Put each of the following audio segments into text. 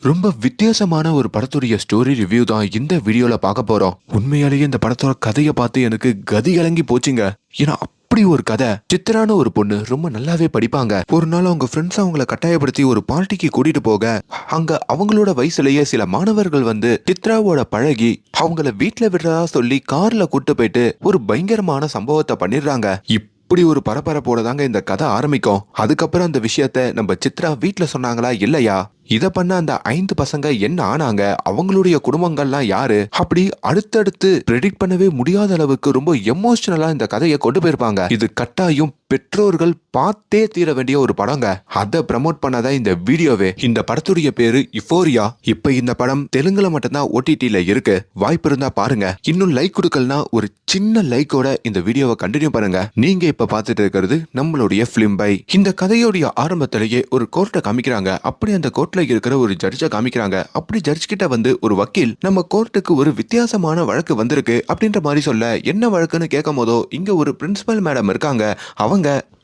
ரொம்ப வித்தியாசமான ஒரு படத்துடைய ஸ்டோரி ரிவ்யூ தான் இந்த வீடியோல பார்க்க போறோம். உண்மையாலேயே இந்த படத்தோட கதையை பார்த்து எனக்கு கதி கலங்கி போச்சுங்க. ஏன்னா அப்படி ஒரு கதை. சித்ரான ஒரு பொண்ணு ரொம்ப நல்லாவே படிப்பாங்க. ஒரு நாள் அவங்க ஃப்ரெண்ட்ஸ் அவங்கள கட்டாயப்படுத்தி ஒரு பார்ட்டிக்கு கூட்டிட்டு போக, அங்க அவங்களோட வயசுலயே சில மாணவர்கள் வந்து சித்ராவோட பழகி அவங்கள வீட்டுல விடுறதா சொல்லி கார்ல கூட்டு போயிட்டு ஒரு பயங்கரமான சம்பவத்தை பண்ணிடுறாங்க. இப்படி ஒரு பரபரப்போட தாங்க இந்த கதை ஆரம்பிக்கும். அதுக்கப்புறம் அந்த விஷயத்த நம்ம சித்ரா வீட்டுல சொன்னாங்களா இல்லையா, இத பண்ண அந்த 5 பசங்க என்ன ஆனாங்க, அவங்களுடைய குடும்பங்கள்லாம் யாரு, அப்படி அடுத்தடுத்து பிரெடிக்ட் பண்ணவே முடியாத அளவுக்கு ரொம்ப எமோஷனலா இந்த கதையை கொண்டு போயிருப்பாங்க. இது கட்டாயம் பெற்றோர்கள் பார்த்தே தீர வேண்டிய ஒரு படங்க. அதை ப்ரமோட் பண்ணாதான் இந்த வீடியோவே. இந்த படத்துடைய பேரு யுஃபோரியா. இப்ப இந்த படம் தெலுங்குல மட்டும்தான் OTT-ல இருக்கு. வாய்ப்பு இருந்தா பாருங்க. இன்னும் லைக் கொடுக்கலனா ஒரு சின்ன லைக்கோட இந்த வீடியோவை கண்டினியூ பண்ணுங்க. நீங்க இப்ப பார்த்துட்டு இருக்கிறது நம்மளுடைய பிலிம் பை. இந்த கதையோடைய ஆரம்பத்திலேயே ஒரு கோர்ட்டை காமிக்கிறாங்க. அப்படி அந்த கோர்ட்ல இருக்கிற ஒரு ஜட்ஜை காமிக்கிறாங்க. அப்படி ஜட்ஜ் கிட்ட வந்து ஒரு வக்கீல் நம்ம கோர்ட்டுக்கு ஒரு வித்தியாசமான வழக்கு வந்திருக்கு அப்படின்ற மாதிரி சொல்ல, என்ன வழக்குன்னு கேட்கும் போதோ இங்க ஒரு பிரின்சிபல் மேடம் இருக்காங்க. அவங்க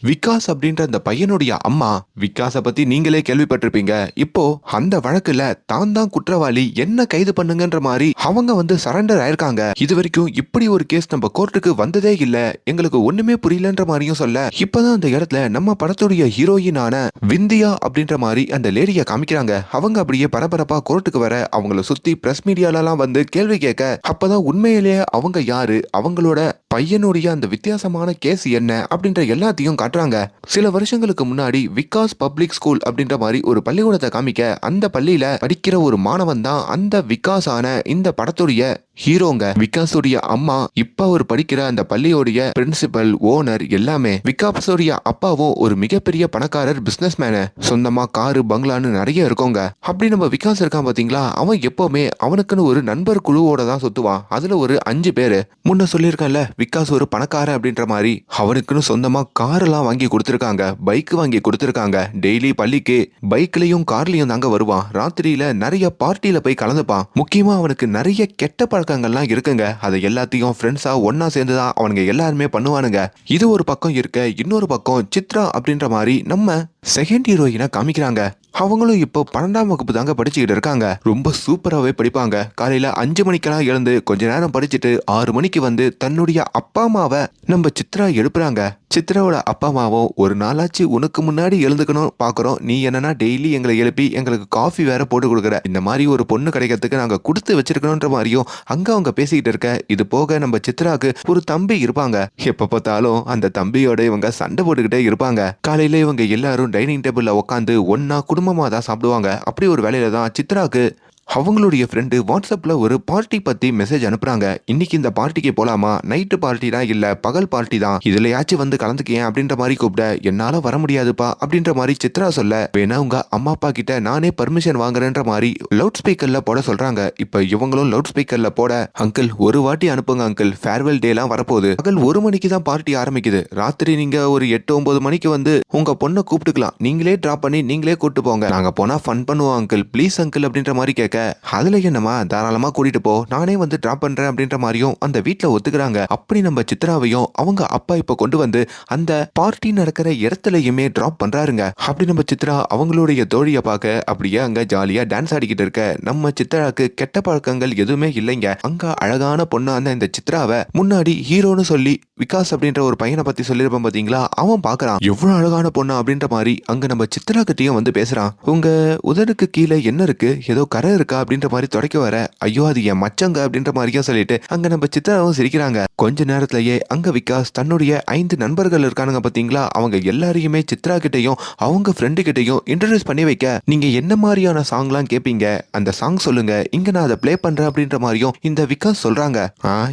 விகாஸ் அப்படின்ற அந்த பையனுடைய அம்மா. விகாஸை பத்தி நீங்களே கேள்விப்பட்டிருப்பீங்க. இப்போ அந்த வழக்குல தான் தான் குற்றவாளி, என்ன கைது பண்ணுங்கன்ற மாதிரி அவங்க வந்து சரண்டர் ஆயிருக்காங்க. இது வரைக்கும் இப்படி ஒரு கேஸ் நம்ம கோர்ட்டுக்கு வந்ததே இல்ல, எங்களுக்கு ஒண்ணுமே புரியலன்ற மாதிரியும் சொல்ல, இப்பதான் அந்த இடத்துல நம்ம படத்துடைய ஹீரோயினான விந்தியா அப்படின்ற மாதிரி அந்த லேடிய காமிக்கிறாங்க. அவங்க அப்படியே பரபரப்பா கோர்ட்டுக்கு வர, அவங்கள சுத்தி பிரஸ் மீடியாலலாம் வந்து கேள்வி கேட்க, அப்பதான் உண்மையிலேயே அவங்க யாரு, அவங்களோட பையனுடைய அந்த வித்தியாசமான கேஸ் என்ன அப்படின்ற எல்லாத்தையும் காட்டுறாங்க. சில வருஷங்களுக்கு முன்னாடி விகாஸ் பப்ளிக் ஸ்கூல் அப்படின்ற மாதிரி ஒரு பள்ளிக்கூடத்தை காமிக்க, அந்த பள்ளியில படிக்கிற ஒரு மாணவன் தான் அந்த விகாஸான இந்த படத்துடைய ஹீரோங்க. விகாஸுடைய அம்மா இப்ப அவர் படிக்கிற அந்த பள்ளியோடைய பிரின்சிபல், ஓனர் எல்லாமே. விகாஸுடைய அப்பாவும் ஒரு மிகப்பெரிய பணக்காரர், பிசினஸ் மேனு. சொந்தமா காரு, பங்களான்னு நிறைய இருக்கோங்க. அப்படி நம்ம விகாஸ் இருக்கான் பாத்தீங்களா, அவன் எப்பவுமே அவனுக்குன்னு ஒரு நண்பர் குழுவோட தான் சுத்துவான். அதுல ஒரு 5 பேரு. முன்ன சொல்லியிருக்கான்ல, விகாஸ் ஒரு பணக்காரன் அப்படின்ற மாதிரி. அவனுக்குன்னு சொந்தமா கார் எல்லாம் வாங்கி கொடுத்திருக்காங்க, பைக் வாங்கி கொடுத்திருக்காங்க. டெய்லி பள்ளிக்கு பைக்லயும் கார்லயும் தாங்க வருவான். ராத்திரியில நிறைய பார்ட்டியில போய் கலந்துப்பான். முக்கியமா அவனுக்கு நிறைய கெட்ட பழக்கங்கள்லாம் இருக்குங்க. அதை எல்லாத்தையும் ஃப்ரெண்ட்ஸா ஒன்னா சேர்ந்துதான் அவனுங்க எல்லாருமே பண்ணுவானுங்க. இது ஒரு பக்கம் இருக்க, இன்னொரு பக்கம் சித்ரா அப்படின்ற மாதிரி நம்ம செகண்ட் ஹீரோயினை காமிக்கிறாங்க. அவங்களும் இப்போ 12ஆம் வகுப்பு தாங்க படிச்சுக்கிட்டு இருக்காங்க. ரொம்ப சூப்பராகவே படிப்பாங்க. காலையில 5 மணிக்கெல்லாம் எழுந்து கொஞ்ச நேரம் படிச்சுட்டு 6 மணிக்கு வந்து தன்னுடைய அப்பா அம்மாவை நம்ம சித்ரா எழுப்புறாங்க. சித்ராவோட அப்பா அம்மாவும், ஒரு நாளாச்சு உனக்கு முன்னாடி எழுந்துக்கணும் பாக்குறோம், நீ என்னன்னா டெய்லி எங்களை எழுப்பி எங்களுக்கு காஃபி வேற போட்டு கொடுக்குற, இந்த மாதிரி ஒரு பொண்ணு கிடைக்கிறதுக்கு நாங்க கொடுத்து வச்சிருக்கணும்ன்ற மாதிரியும் அங்க அவங்க பேசிக்கிட்டு இருக்க. இது போக நம்ம சித்ராக்கு ஒரு தம்பி இருப்பாங்க. எப்ப பார்த்தாலும் அந்த தம்பியோட இவங்க சண்டை போட்டுக்கிட்டே இருப்பாங்க. காலையில இவங்க எல்லாரும் டைனிங் டேபிள்ல உட்காந்து ஒன்னா குடும்பமா தான் சாப்பிடுவாங்க. அப்படி ஒரு வேலையில தான் சித்ராக்கு அவங்களுடைய ஃப்ரெண்டு வாட்ஸ்அப்ல ஒரு பார்ட்டி பத்தி மெசேஜ் அனுப்புறாங்க. இன்னைக்கு இந்த பார்ட்டிக்கு போலாமா, நைட்டு பார்ட்டி தான், இல்ல பகல் பார்ட்டி தான், இதுலயாச்சும் வந்து கலந்துக்கேன் அப்படின்ற மாதிரி கூப்பிட, என்னால வர முடியாதுப்பா அப்படின்ற மாதிரி சித்ரா சொல்ல, வேணா உங்க அம்மா அப்பா கிட்ட நானே பர்மிஷன் வாங்குறேன்ற மாதிரி லவுட் ஸ்பீக்கர்ல போட சொல்றாங்க. இப்ப இவங்களும் லவுட் ஸ்பீக்கர்ல போட, அங்கிள் ஒரு வாட்டி அனுப்புங்க அங்கிள், ஃபேர்வெல் டே எல்லாம் வரப்போகுது, பகல் 1 மணிக்கு தான் பார்ட்டி ஆரம்பிக்குது, ராத்திரி நீங்க ஒரு 8-9 மணிக்கு வந்து உங்க பொண்ணை கூப்பிட்டுக்கலாம், நீங்களே டிராப் பண்ணி நீங்களே கூப்பிட்டு போங்க, நாங்க போனா ஃபன் பண்ணுவோம் அங்கிள், ப்ளீஸ் அங்கிள் அப்படின்ற மாதிரி கேட்க, அதுல என்னமா தாராளமா கூட்டிட்டு போ, நானே வந்து டிராப் பண்றேன் அப்படின்ற மாதிரியும் அந்த வீட்டுல ஒத்துக்கிறாங்க. அப்படி நம்ம சித்ராவையும் அவங்க அப்பா இப்ப கொண்டு வந்து அந்த பார்ட்டி நடக்கிற இடத்துலயுமே டிராப் பண்றாருங்க. அப்படி நம்ம சித்ரா அவங்களுடைய தோழியை பார்க்க அப்படியே அங்க ஜாலியா டான்ஸ் ஆடிக்கிட்டு இருக்க, நம்ம சித்ராக்கு கெட்ட பழக்கங்கள் எதுவுமே இல்லைங்க. அங்க அழகான பொண்ணு அந்த இந்த சித்ராவை முன்னாடி ஹீரோன்னு சொல்லி விகாஸ் அப்படின்ற ஒரு பையனை பத்தி சொல்லிருப்பான் பாத்தீங்களா, அவன் பாக்குறான் எவ்வளவு அழகான பொண்ணு அப்படின்ற மாதிரி. அங்க நம்ம சித்ரா கிட்டையும் வந்து பேசுறான். உங்க உதடுக்கு கீழே என்ன இருக்கு, ஏதோ கரை இருக்கா அப்படின்ற மாதிரி தொடக்க வர, ஐயோ அது என் மச்சங்க அப்படின்ற மாதிரியும் சொல்லிட்டு அங்க நம்ம சித்ராவும் சிரிக்கிறாங்க. கொஞ்ச நேரத்திலேயே அங்க விகாஸ் தன்னுடைய 5 நண்பர்கள் இருக்கானுங்க பாத்தீங்களா, அவங்க எல்லாரையுமே சித்ரா கிட்டையும் அவங்க ஃப்ரெண்டு கிட்டையும் இன்ட்ரோடியூஸ் பண்ணி வைக்க, நீங்க என்ன மாதிரியான சாங்லாம் கேட்பீங்க, அந்த சாங் சொல்லுங்க, இங்க நான் அதை பிளே பண்றேன் அப்படின்ற மாதிரியும் இந்த விகாஸ் சொல்றாங்க.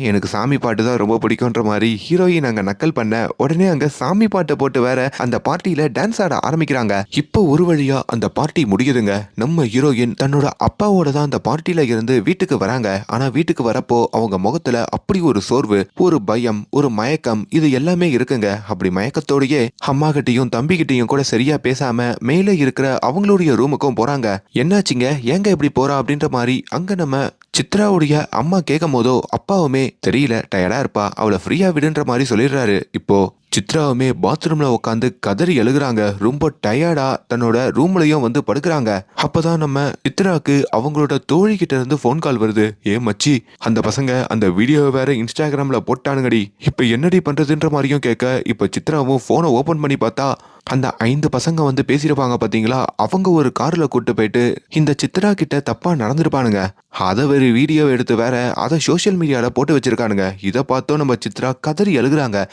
எனக்கு சாமி பாட்டு தான் ரொம்ப பிடிக்கும்ன்ற மாதிரி ஹீரோயின் அங்க நக்கல் பண்ண, உடனே அங்க சாமி பாட்டை போட்டு வேற அந்த பார்ட்டியில டான்ஸ் ஆட ஆரம்பிக்கிறாங்க. இப்போ ஒரு வழியா அந்த பார்ட்டி முடியுதுங்க. நம்ம ஹீரோயின் தன்னோட அப்பாவோட தான் அந்த பார்ட்டியில இருந்து வீட்டுக்கு வராங்க. ஆனா வீட்டுக்கு வரப்போ அவங்க முகத்துல அப்படி ஒரு சோர்வு, ஒரு பயம், ஒரு மயக்கம், இது எல்லாமே இருக்குங்க. அப்படி மயக்கத்தோடயே அம்மா கிட்டையும் தம்பி கிட்டையும் கூட சரியா பேசாம மேலே இருக்கிற அவங்களுடைய ரூமுக்கும் போறாங்க. என்னாச்சுங்க, ஏங்க இப்படி போறா அப்படின்ற மாதிரி அங்க நம்ம சித்ராவுடைய அம்மா கேட்கும் போதோ அப்பாவுமே தெரியல, டயர்டா இருப்பா, அவளை ஃப்ரீயா விடுன்ற மாதிரி சொல்லிடுறாரு. இப்போ சித்ராவுமே பாத்ரூம்ல உட்காந்து கதறி எழுகுறாங்க. ரொம்ப டயர்டா தன்னோட ரூம்லயும் வந்து படுக்கிறாங்க. அப்பதான் நம்ம சித்ராக்கு அவங்களோட தோழி கிட்ட இருந்து போன் கால் வருது. ஏ மச்சி, அந்த பசங்க அந்த வீடியோ வேற இன்ஸ்டாகிராம்ல போட்டானுங்கடி, இப்ப என்னடி பண்றதுன்ற மாதிரியும் கேட்க, இப்ப சித்ராவும் போனை ஓபன் பண்ணி பார்த்தா அந்த 5 பசங்க வந்து பேசியிருப்பாங்க பாத்தீங்களா, அவங்க ஒரு கார்ல கூட்டு போயிட்டு இந்த சித்ரா கிட்ட தப்பா நடந்திருப்பானுங்க. அதை ஒரு வீடியோ எடுத்து வேற அதை சோசியல் மீடியால போட்டு வச்சிருக்கானுங்க. இதை பார்த்தோம் நம்ம சித்ரா கதறி எழுகுறாங்க.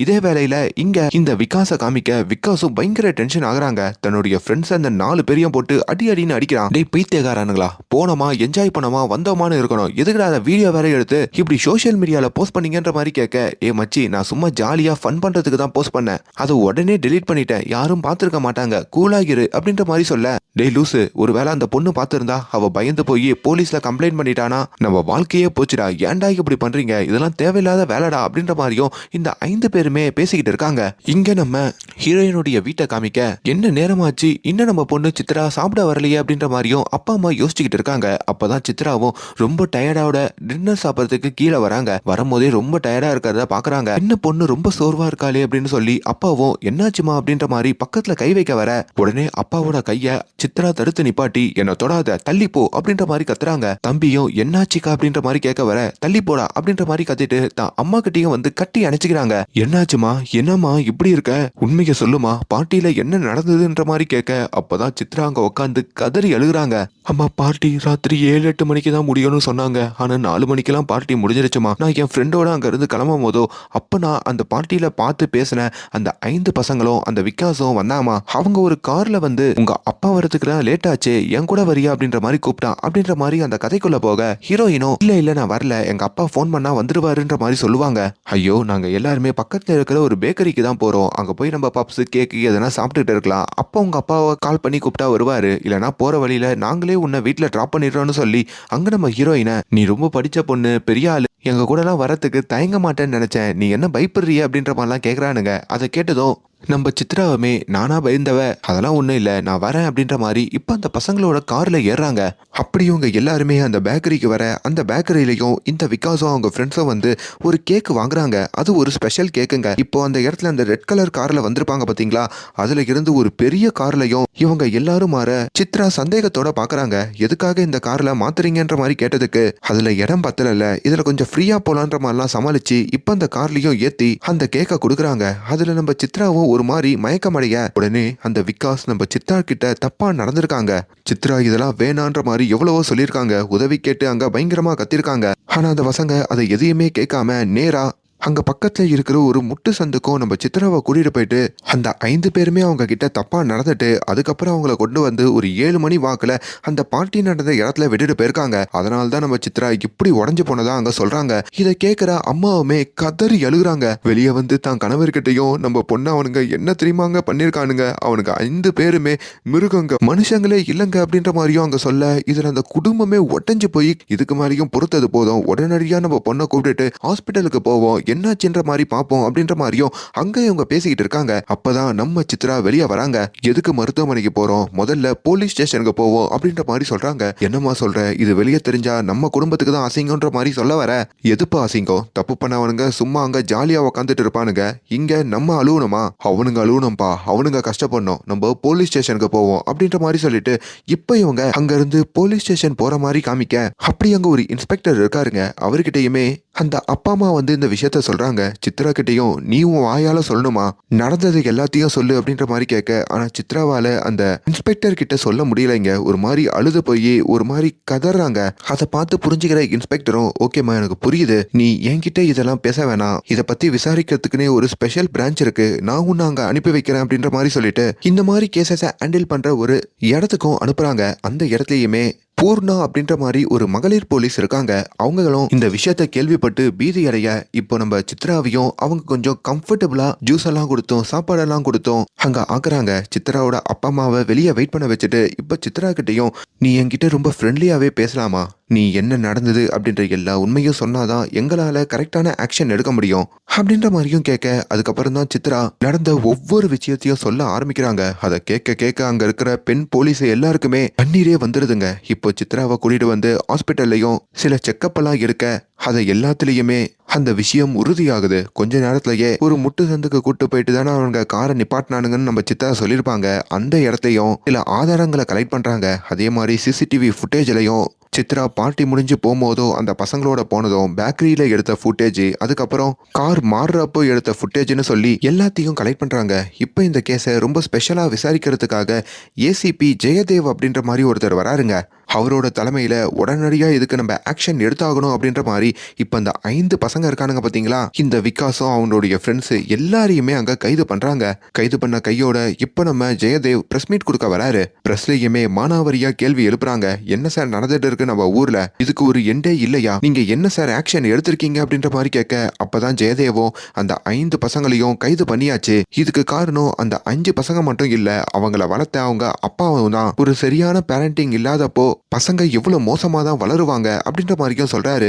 இதே வேளையில இங்க இந்த விகாச காமிக்க விகாசும் பயங்கர டென்ஷன் ஆகுறாங்க. தன்னுடைய ஃப்ரெண்ட்ஸ் அந்த 4 பேரையும் போட்டு அடி அடின்னு அடிக்கிறான். டேய் பைத்தியக்காரனுங்களா, போனோமா என்ஜாய் பண்ணோமா வந்தோமான்னு இருக்கணும், எதுக்குடா அதை வீடியோ வேற எடுத்து இப்படி சோசியல் மீடியால போஸ்ட் பண்ணீங்கன்ற மாதிரி கேட்க, ஏ மச்சி நான் சும்மா ஜாலியா ஃபன் பண்றதுக்கு தான் போஸ்ட் பண்ணேன், அதை உடனே டெலீட் பண்ணிட்டேன், யாரும் பார்த்திருக்க மாட்டாங்க, கூலாகிரு அப்படின்ற மாதிரி சொல்ல, டேய் லூசு, ஒருவேளை அந்த பொண்ணு பார்த்திருந்தா அவ பயந்து போய் போலீஸ்ல கம்ப்ளைண்ட் பண்ணிட்டானா நம்ம வாழ்க்கையே போச்சுடா, ஏன்டா இப்படி பண்றீங்க, இதெல்லாம் தேவையில்லாத வேலைடா அப்படின்ற மாதிரியும் இந்த 5 பேருமே பேசிக்கிட்டு இருக்காங்க. இங்க நம்ம ஹீரோயினுடைய வீட்டை காமிக்க, என்ன நேரமாச்சு இன்னும் நம்ம பொண்ணு சித்ரா சாப்பிட வரலையே அப்படின்ற மாதிரியும் அப்பா அம்மா யோசிச்சுக்கிட்டு இருக்காங்க. அப்பதான் சித்ராவும் ரொம்ப டயர்டாவோட டின்னர் சாப்பிட்றதுக்கு கீழே வராங்க. வரும்போதே ரொம்ப டயர்டா இருக்கிறத பாக்குறாங்க. என்ன பொண்ணு ரொம்ப சோர்வா இருக்காளே அப்படின்னு சொல்லி அப்பாவும் என்னாச்சுமா அப்படின்ற மாதிரி பக்கத்துல கை வைக்க வர, உடனே அப்பாவோட கைய சித்ரா தடுத்து நிப்பாட்டி, என்ன தொடாத தள்ளி போ அப்படின்ற மாதிரி கத்துறாங்க. தம்பியும் என்னாச்சுக்கா அப்படின்ற மாதிரி கேட்க வர, தள்ளி போடா அப்படின்ற மாதிரி கத்திட்டு தான் அம்மா கிட்டையும் வந்து கட்டி அணைச்சுக்கிறாங்க. என்னாச்சுமா, என்னம்மா இப்படி இருக்க, உண்மையை சொல்லுமா, பார்ட்டியில என்ன நடந்ததுன்ற மாதிரி கேட்க, அப்பதான் சித்ரா அங்க உட்காந்து கதறி எழுகுறாங்க. அம்மா, பார்ட்டி ராத்திரி 7-8 மணிக்கு தான் முடியும்னு சொன்னாங்க, ஆனா 4 மணிக்கெல்லாம் பார்ட்டி முடிஞ்சிருச்சுமா. நான் என் ஃப்ரெண்டோட அங்க இருந்து கிளம்பும் போதோ அப்ப நான் அந்த பார்ட்டியில பார்த்து பேசின அந்த 5 பசங்களும் அந்த விகாசும் வந்தாமா, அவங்க ஒரு கார்ல வந்து உங்க அப்பா வரதுக்கு லேட் ஆச்சு, என் கூட வரியா அப்படின்ற மாதிரி கூப்பிட்டான் அப்படின்ற மாதிரி அந்த கதைக்குள்ள போக, ஹீரோயினும் இல்ல நான் வரல, எங்க அப்பா போன் பண்ணா வந்துருவாருன்ற மாதிரி சொல்லுவாங்க. ஐயோ, நாங்க எல்லாருமே பக்கத்துல இருக்கிற ஒரு பேக்கரிக்கு தான் போறோம், அங்க போய் நம்ம பப்ஸ் கேக்கு எதனா சாப்பிட்டுட்டு இருக்கலாம், அப்போ உங்க அப்பாவை கால் பண்ணி கூப்பிட்டா வருவாரு, இல்லனா போற வழியில நாங்களே உன்னை வீட்டுல டிராப் பண்ணிடுறோம்னு சொல்லி அங்க நம்ம ஹீரோயினை, நீ ரொம்ப படிச்ச பொண்ணு, பெரிய ஆளு, எங்க கூட எல்லாம் வரத்துக்கு தயங்க மாட்டேன்னு நினைச்சேன், நீ என்ன பயப்படுறிய அப்படின்ற மாதிரிலாம் கேக்குறானுங்க. அதை கேட்டதும் நம்ம சித்ராவுமே, நானா பயந்தவ, அதெல்லாம் ஒன்றும் இல்லை, நான் வரேன் அப்படின்ற மாதிரி இப்போ அந்த பசங்களோட காரில் ஏறுறாங்க. அப்படி இவங்க எல்லாருமே அந்த பேக்கரிக்கு வர, அந்த பேக்கரியிலையும் இந்த விகாசும் அவங்க ஃப்ரெண்ட்ஸும் வந்து ஒரு கேக்கு வாங்குறாங்க. அது ஒரு ஸ்பெஷல் கேக்குங்க. இப்போ அந்த இடத்துல அந்த ரெட் கலர் காரில் வந்திருப்பாங்க பார்த்தீங்களா, அதில் இருந்து ஒரு பெரிய கார்லையும் இவங்க எல்லாரும் மாற சித்ரா சந்தேகத்தோட பார்க்குறாங்க. எதுக்காக இந்த காரில் மாத்துறீங்கன்ற மாதிரி கேட்டதுக்கு, அதில் இடம் பத்தல, இதில் கொஞ்சம் ஃப்ரீயாக போகலான்ற மாதிரிலாம் சமாளிச்சு இப்போ அந்த கார்லையும் ஏற்றி அந்த கேக்கை கொடுக்குறாங்க. அதில் நம்ம சித்ராவும் ஒரு மாதிரி மயக்கமடைய, உடனே அந்த விகாஸ் நம்ம சித்ரா கிட்ட தப்பா நடந்திருக்காங்க, சித்ரா இதெல்லாம் வேணான்ற மாதிரி எவ்வளவோ சொல்லியிருக்காங்க, உதவி கேட்டு அங்க பயங்கரமா கத்திருக்காங்க. ஆனா அந்த பசங்க அதை எதையுமே கேட்காம நேரா அங்க பக்கத்துல இருக்கிற ஒரு முட்டு சந்துக்கும் நம்ம சித்ராவை கூட்டிட்டு போயிட்டு அந்த 5 பேருமே அவங்க கிட்ட தப்பா நடந்துட்டு அதுக்கப்புறம் அவங்கள கொண்டு வந்து ஒரு 7 மணி வாக்குல அந்த பார்ட்டி நடந்த இடத்துல விட்டுட்டு போயிருக்காங்க. அதனால்தான் நம்ம சித்ரா இப்படி உடஞ்சு போனதா அங்க சொல்றாங்க. இதை கேட்கிற அம்மாவுமே கதறி எழுகுறாங்க. வெளியே வந்து தான் கணவர்கிட்டையும், நம்ம பொண்ணு அவனுங்க என்ன தெரியுமாங்க பண்ணிருக்கானுங்க, அவனுக்கு 5 பேருமே மிருகங்க, மனுஷங்களே இல்லைங்க அப்படின்ற மாதிரியும் அங்க சொல்ல, இதுல அந்த குடும்பமே உடஞ்சு போய் இதுக்கு மாதிரியும் பொறுத்தது போதும், உடனடியா நம்ம பொண்ணை கூப்பிட்டுட்டு ஹாஸ்பிட்டலுக்கு போவோம், என்னாச்சுன்ற மாதிரி பார்ப்போம் அப்படின்ற மாதிரியும் அங்க இவங்க பேசிக்கிட்டு இருக்காங்க. அப்பதான் நம்ம சித்ரா வெளியே வராங்க. எதுக்கு மருத்துவமனைக்கு போறோம், முதல்ல போலீஸ் ஸ்டேஷனுக்கு போவோம் அப்படின்ற மாதிரி சொல்றாங்க. என்னமா சொல்ற, இது வெளியே தெரிஞ்சா நம்ம குடும்பத்துக்கு தான் அசிங்கன்ற மாதிரி சொல்ல வர, எதுப்பா அசிங்கம், தப்பு பண்ணவனுங்க சும்மா அங்க ஜாலியா உக்காந்துட்டு இருப்பானுங்க, இங்க நம்ம அழுவணுமா, அவனுங்க அழுவணும்பா, அவனுங்க கஷ்டப்படணும், நம்ம போலீஸ் ஸ்டேஷனுக்கு போவோம் அப்படின்ற மாதிரி சொல்லிட்டு இப்ப இவங்க அங்க இருந்து போலீஸ் ஸ்டேஷன் போற மாதிரி காமிக்க, அப்படி அங்க ஒரு இன்ஸ்பெக்டர் இருக்காருங்க. அவர்கிட்டயுமே அந்த அப்பா அம்மா வந்து இந்த விஷயத்த சொல்றாங்க. சித்ரா கிட்டையும் நீ உன் வாயால சொல்லணுமா, நடந்தது எல்லாத்தையும் சொல்லு அப்படின்ற மாதிரி கேட்க, ஆனா சித்ராவால அந்த இன்ஸ்பெக்டர் கிட்ட சொல்ல முடியலைங்க. ஒரு மாதிரி அழுது போய் ஒரு மாதிரி கதறாங்க. அதை பார்த்து புரிஞ்சுக்கிற இன்ஸ்பெக்டரும், ஓகேம்மா எனக்கு புரியுது, நீ என்கிட்ட இதெல்லாம் பேச வேணாம், இதை பத்தி விசாரிக்கிறதுக்குன்னே ஒரு ஸ்பெஷல் பிரான்ச் இருக்கு, நான் உன்னை அங்க அனுப்பி வைக்கிறேன் அப்படின்ற மாதிரி சொல்லிட்டு இந்த மாதிரி கேசஸை ஹேண்டில் பண்ற ஒரு இடத்துக்கும் அனுப்புறாங்க. அந்த இடத்துலயுமே பூர்ணா அப்படின்ற மாதிரி ஒரு மகளிர் போலீஸ் இருக்காங்க. அவங்களும் இந்த விஷயத்த கேள்விப்பட்டு பீதி அடைய, இப்போ நம்ம சித்ராவையும் அவங்க கொஞ்சம் கம்ஃபர்டபுளா ஜூஸ் எல்லாம் கொடுத்தோம், சாப்பாடெல்லாம் கொடுத்தோம் அங்க ஆக்குறாங்க. சித்ராவோட அப்பா அம்மாவை வெளியே வெயிட் பண்ண வச்சுட்டு இப்ப சித்ரா கிட்டையும், நீ என்கிட்ட ரொம்ப ஃப்ரெண்ட்லியாவே பேசலாமா, நீ என்ன நடந்தது அப்படின்ற எல்லா உண்மையும் சொன்னாதான் எங்களால கரெக்டான ஆக்ஷன் எடுக்க முடியும் அப்படின்ற மாதிரியும் கேட்க, அதுக்கப்புறம் தான் சித்ரா நடந்த ஒவ்வொரு விஷயத்தையும் சொல்ல ஆரம்பிக்கிறாங்க. அதை கேட்க கேட்க அங்க இருக்கிற பெண் போலீஸ் எல்லாருக்குமே கண்ணீரே வந்துருதுங்க. இப்போ சித்ராவை கூட்டிட்டு வந்து ஹாஸ்பிட்டல்லையும் சில செக்கப் எல்லாம் எடுக்க அதை எல்லாத்துலயுமே அந்த விஷயம் உறுதியாகுது. கொஞ்ச நேரத்திலேயே ஒரு முட்டு சந்துக்கு கூட்டு போயிட்டு தானே அவங்க காரை நிப்பாட்டினானுங்கன்னு நம்ம சித்ரா சொல்லியிருப்பாங்க. அந்த இடத்தையும் சில ஆதாரங்களை கலெக்ட் பண்றாங்க. அதே மாதிரி சிசிடிவி ஃபுட்டேஜ்லையும் சித்ரா பார்ட்டி முடிஞ்சு போகும்போதோ அந்த பசங்களோட போனதும் பேக்கரியில எடுத்த ஃபுட்டேஜ், அதுக்கப்புறம் கார் மாறுறப்போ எடுத்த ஃபுட்டேஜ்னு சொல்லி எல்லாத்தையும் கலெக்ட் பண்றாங்க. இப்போ இந்த கேஸை ரொம்ப ஸ்பெஷலா விசாரிக்கிறதுக்காக ஏசிபி ஜெயதேவ் அப்படின்ற மாதிரி ஒருத்தர் வராருங்க. அவரோட தலைமையில உடனடியா இதுக்கு நம்ம ஆக்ஷன் எடுத்தாகணும் அப்படின்ற மாதிரி இப்ப அந்த 5 பசங்க இருக்கானுங்க பாத்தீங்களா, இந்த விகாஸும் அவனுடைய ஃப்ரெண்ட்ஸ் எல்லாரையுமே அங்க கைது பண்றாங்க. கைது பண்ண கையோட இப்ப நம்ம ஜெயதேவ் பிரஸ் மீட் கொடுக்க வராரு. பிரஸ்லயுமே மானாவரியா கேள்வி எழுப்புறாங்க. என்ன சார் நடந்துட்டு இருக்கு நம்ம ஊர்ல, இதுக்கு ஒரு எண்டே இல்லையா, நீங்க என்ன சார் ஆக்ஷன் எடுத்திருக்கீங்க அப்படின்ற மாதிரி கேட்க, அப்பதான் ஜெயதேவும் அந்த 5 பசங்களையும் கைது பண்ணியாச்சு, இதுக்கு காரணம் அந்த 5 பசங்க மட்டும் இல்ல, அவங்கள வளர்த்த அவங்க அப்பாவும் தான், ஒரு சரியான பேரண்டிங் இல்லாதப்போ பசங்க எவ்வளவு மோசமா தான் வளருவாங்க அப்படின்ற மாதிரியும் சொல்றாரு.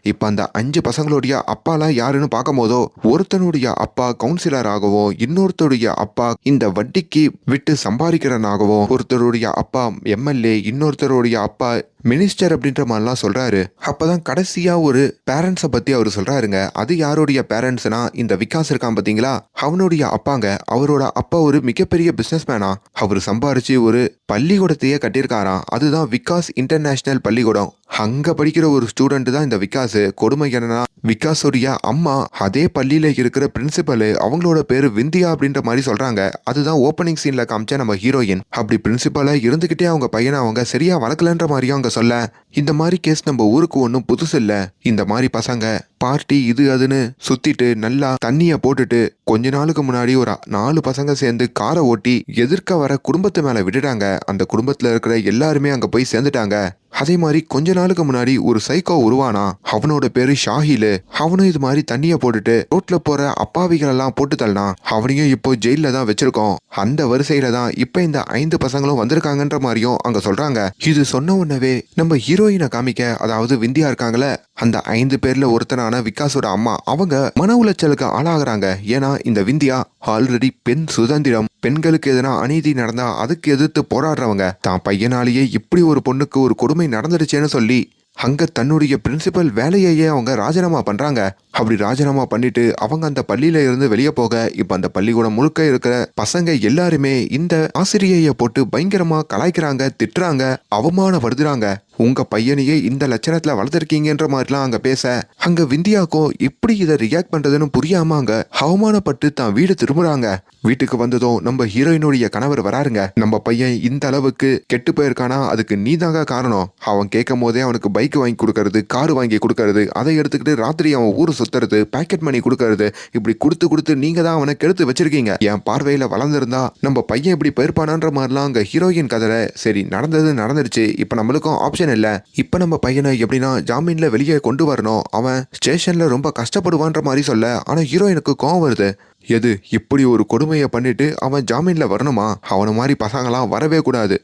இப்ப அந்த 5 பசங்களுடைய அப்பாலாம் யாருன்னு பார்க்கும் போதோ, ஒருத்தனுடைய அப்பா கவுன்சிலர் ஆகவும், இன்னொருத்தருடைய அப்பா இந்த வட்டிக்கு விட்டு சம்பாதிக்கிறனாகவும், ஒருத்தருடைய அப்பா எம்எல்ஏ, இன்னொருத்தருடைய அப்பா மினிஸ்டர் அப்படின்ற மாதிரிலாம் சொல்றாரு. அப்பதான் கடைசியா ஒரு பேரண்ட்ஸை பத்தி அவர் சொல்றாருங்க. அது யாருடைய பேரண்ட்ஸ்னா, இந்த விகாஸ் இருக்கான் பாத்தீங்களா, அவனுடைய அப்பாங்க. அவரோட அப்பா ஒரு மிகப்பெரிய பிசினஸ் மேனா. அவர் சம்பாரிச்சு ஒரு பள்ளிக்கூடத்தையே கட்டியிருக்காராம். அதுதான் விகாஸ் இன்டர்நேஷனல் பள்ளிக்கூடம். அங்க படிக்கிற ஒரு ஸ்டூடெண்ட் தான் இந்த விகாஸ். கொடுமை என்னன்னா, விகாஸோடைய அம்மா அதே பள்ளியில இருக்கிற பிரின்சிபல், அவங்களோட பேரு விந்தியா அப்படின்ற மாதிரி சொல்றாங்க. அதுதான் ஓப்பனிங் சீன்ல காமிச்ச நம்ம ஹீரோயின். அப்படி பிரின்சிபலா இருந்துகிட்டே அவங்க பையனை அவங்க சரியா வளர்க்கலன்ற மாதிரியும் அவங்க சொல்ல, இந்த மாதிரி கேஸ் நம்ம ஊருக்கு ஒன்றும் புதுசு இல்ல. இந்த மாதிரி பசங்க பார்ட்டி இது அதுன்னு சுத்திட்டு நல்லா தண்ணிய போட்டுட்டு கொஞ்ச நாளுக்கு முன்னாடி ஒரு 4 பசங்க சேர்ந்து காரை ஓட்டி எதிர்க்க வர குடும்பத்து மேல விட்டுட்டாங்க. அந்த குடும்பத்துல இருக்கிற எல்லாருமே அங்க போய் சேர்ந்துட்டாங்க. அதே மாதிரி கொஞ்ச நாளுக்கு முன்னாடி ஒரு சைக்கோ உருவானா, அவனோட பேரு ஷாஹிலு. அவனும் இது மாதிரி தண்ணிய போட்டுட்டு ரோட்ல போற அப்பாவிகள் எல்லாம் போட்டு தள்ளனா, அவனையும் இப்போ ஜெயில தான் வச்சிருக்கோம். அந்த வரிசையில தான் இப்ப இந்த 5 பசங்களும் வந்திருக்காங்கன்ற மாதிரியும் அங்க சொல்றாங்க. இது சொன்ன உடனே நம்ம ஹீரோயினை காமிக்க, அதாவது விந்தியா இருக்காங்களே, அந்த 5 பேர்ல ஒருத்தனான விகாஸோட அம்மா அவங்க மன உளைச்சலுக்கு ஆளாகிறாங்க. ஏன்னா இந்த விந்தியா ஆல்ரெடி பெண் சுதந்திரம், பெண்களுக்கு எதனா அநீதி நடந்தா அதுக்கு எதிர்த்து போராடுறவங்க. தான் பையனாலேயே இப்படி ஒரு பொண்ணுக்கு ஒரு கொடுமை நடந்துடுச்சேன்னு சொல்லி அங்க தன்னுடைய பிரின்சிபல் வேலையையே அவங்க ராஜினாமா பண்றாங்க. அப்படி ராஜினாமா பண்ணிட்டு அவங்க அந்த பள்ளியில இருந்து வெளியே போக, இப்ப அந்த பள்ளிக்கூடம் முழுக்க இருக்கிற பசங்க எல்லாருமே இந்த ஆசிரியைய போட்டு பயங்கரமா கலாய்க்கிறாங்க, திட்டுறாங்க, அவமானப்படுத்துறாங்க. உங்க பையனையே இந்த லட்சணத்துல வளர்த்திருக்கீங்கன்ற மாதிரிலாம் அங்க பேச, அங்க விந்தியாக்கோ எப்படி இதை ரியாக்ட் பண்றதுன்னு புரியாம அங்க அவமானப்பட்டு தான் வீடு திரும்புறாங்க. வீட்டுக்கு வந்ததும் நம்ம ஹீரோயினுடைய கணவர் வராருங்க. நம்ம பையன் இந்த அளவுக்கு கெட்டு போயிருக்கானா, அதுக்கு நீதாங்க காரணம். அவன் கேட்கும் போதே அவனுக்கு பைக் வாங்கி கொடுக்கறது, கார் வாங்கி கொடுக்கறது, அதை எடுத்துக்கிட்டு ராத்திரி அவன் ஊரு சுத்துறது, பாக்கெட் மணி கொடுக்கறது, இப்படி கொடுத்து கொடுத்து நீங்க தான் அவனை கெடுத்து வச்சிருக்கீங்க. என் பார்வையில வளர்ந்துருந்தா நம்ம பையன் இப்படி போயிருப்பானான்ற மாதிரிலாம் அங்க ஹீரோயின் கதை. சரி, நடந்தது நடந்துருச்சு, இப்ப நம்மளுக்கும் ஆப்ஷன் இல்ல. இப்ப நம்ம பையனை எப்படின்னா ஜாமீன்ல வெளியே கொண்டு வரணும், அவன் ஸ்டேஷன்ல ரொம்ப கஷ்டப்படுவான்ற மாதிரி சொல்ல, ஆனா ஹீரோயினுக்கு கோவம் வருது. எது இப்படி ஒரு கொடுமையை பண்ணிட்டு அவன் ஜாமீன்ல வரணுமா, அவன மாதிரி பசங்களாம் வரவே கூடாது,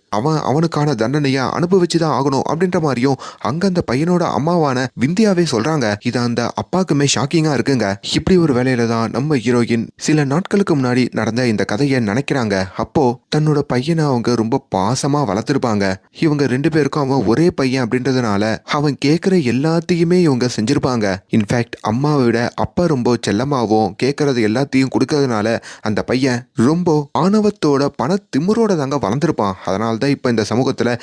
அவனுக்கான தண்டனையா அனுபவிச்சுதான் ஆகணும் அப்படின்ற மாதிரியும் அங்க அந்த பையனோட அம்மாவான விந்தியாவே சொல்றாங்க. இது அந்த அப்பாக்குமே ஷாக்கிங்கா இருக்குங்க. இப்படி ஒரு வேலையில தான் நம்ம ஹீரோயின் சில நாட்களுக்கு முன்னாடி நடந்த இந்த கதையை நினைக்கிறாங்க. அப்போ தன்னோட பையனை அவங்க ரொம்ப பாசமா வளர்த்திருப்பாங்க. இவங்க 2 பேருக்கும் அவன் ஒரே பையன் அப்படின்றதுனால அவன் கேட்கிற எல்லாத்தையுமே இவங்க செஞ்சிருப்பாங்க. இன்ஃபேக்ட் அம்மாவை விட அப்பா ரொம்ப செல்லமாவும் கேட்கறது எல்லாத்தையும் கொடுக்கறதுனால அந்த பையன் ரொம்ப ஆணவத்தோட பண திமிரோட தாங்க வளர்ந்துருப்பான். அதனால்தான் இப்ப இந்த சமூகத்துல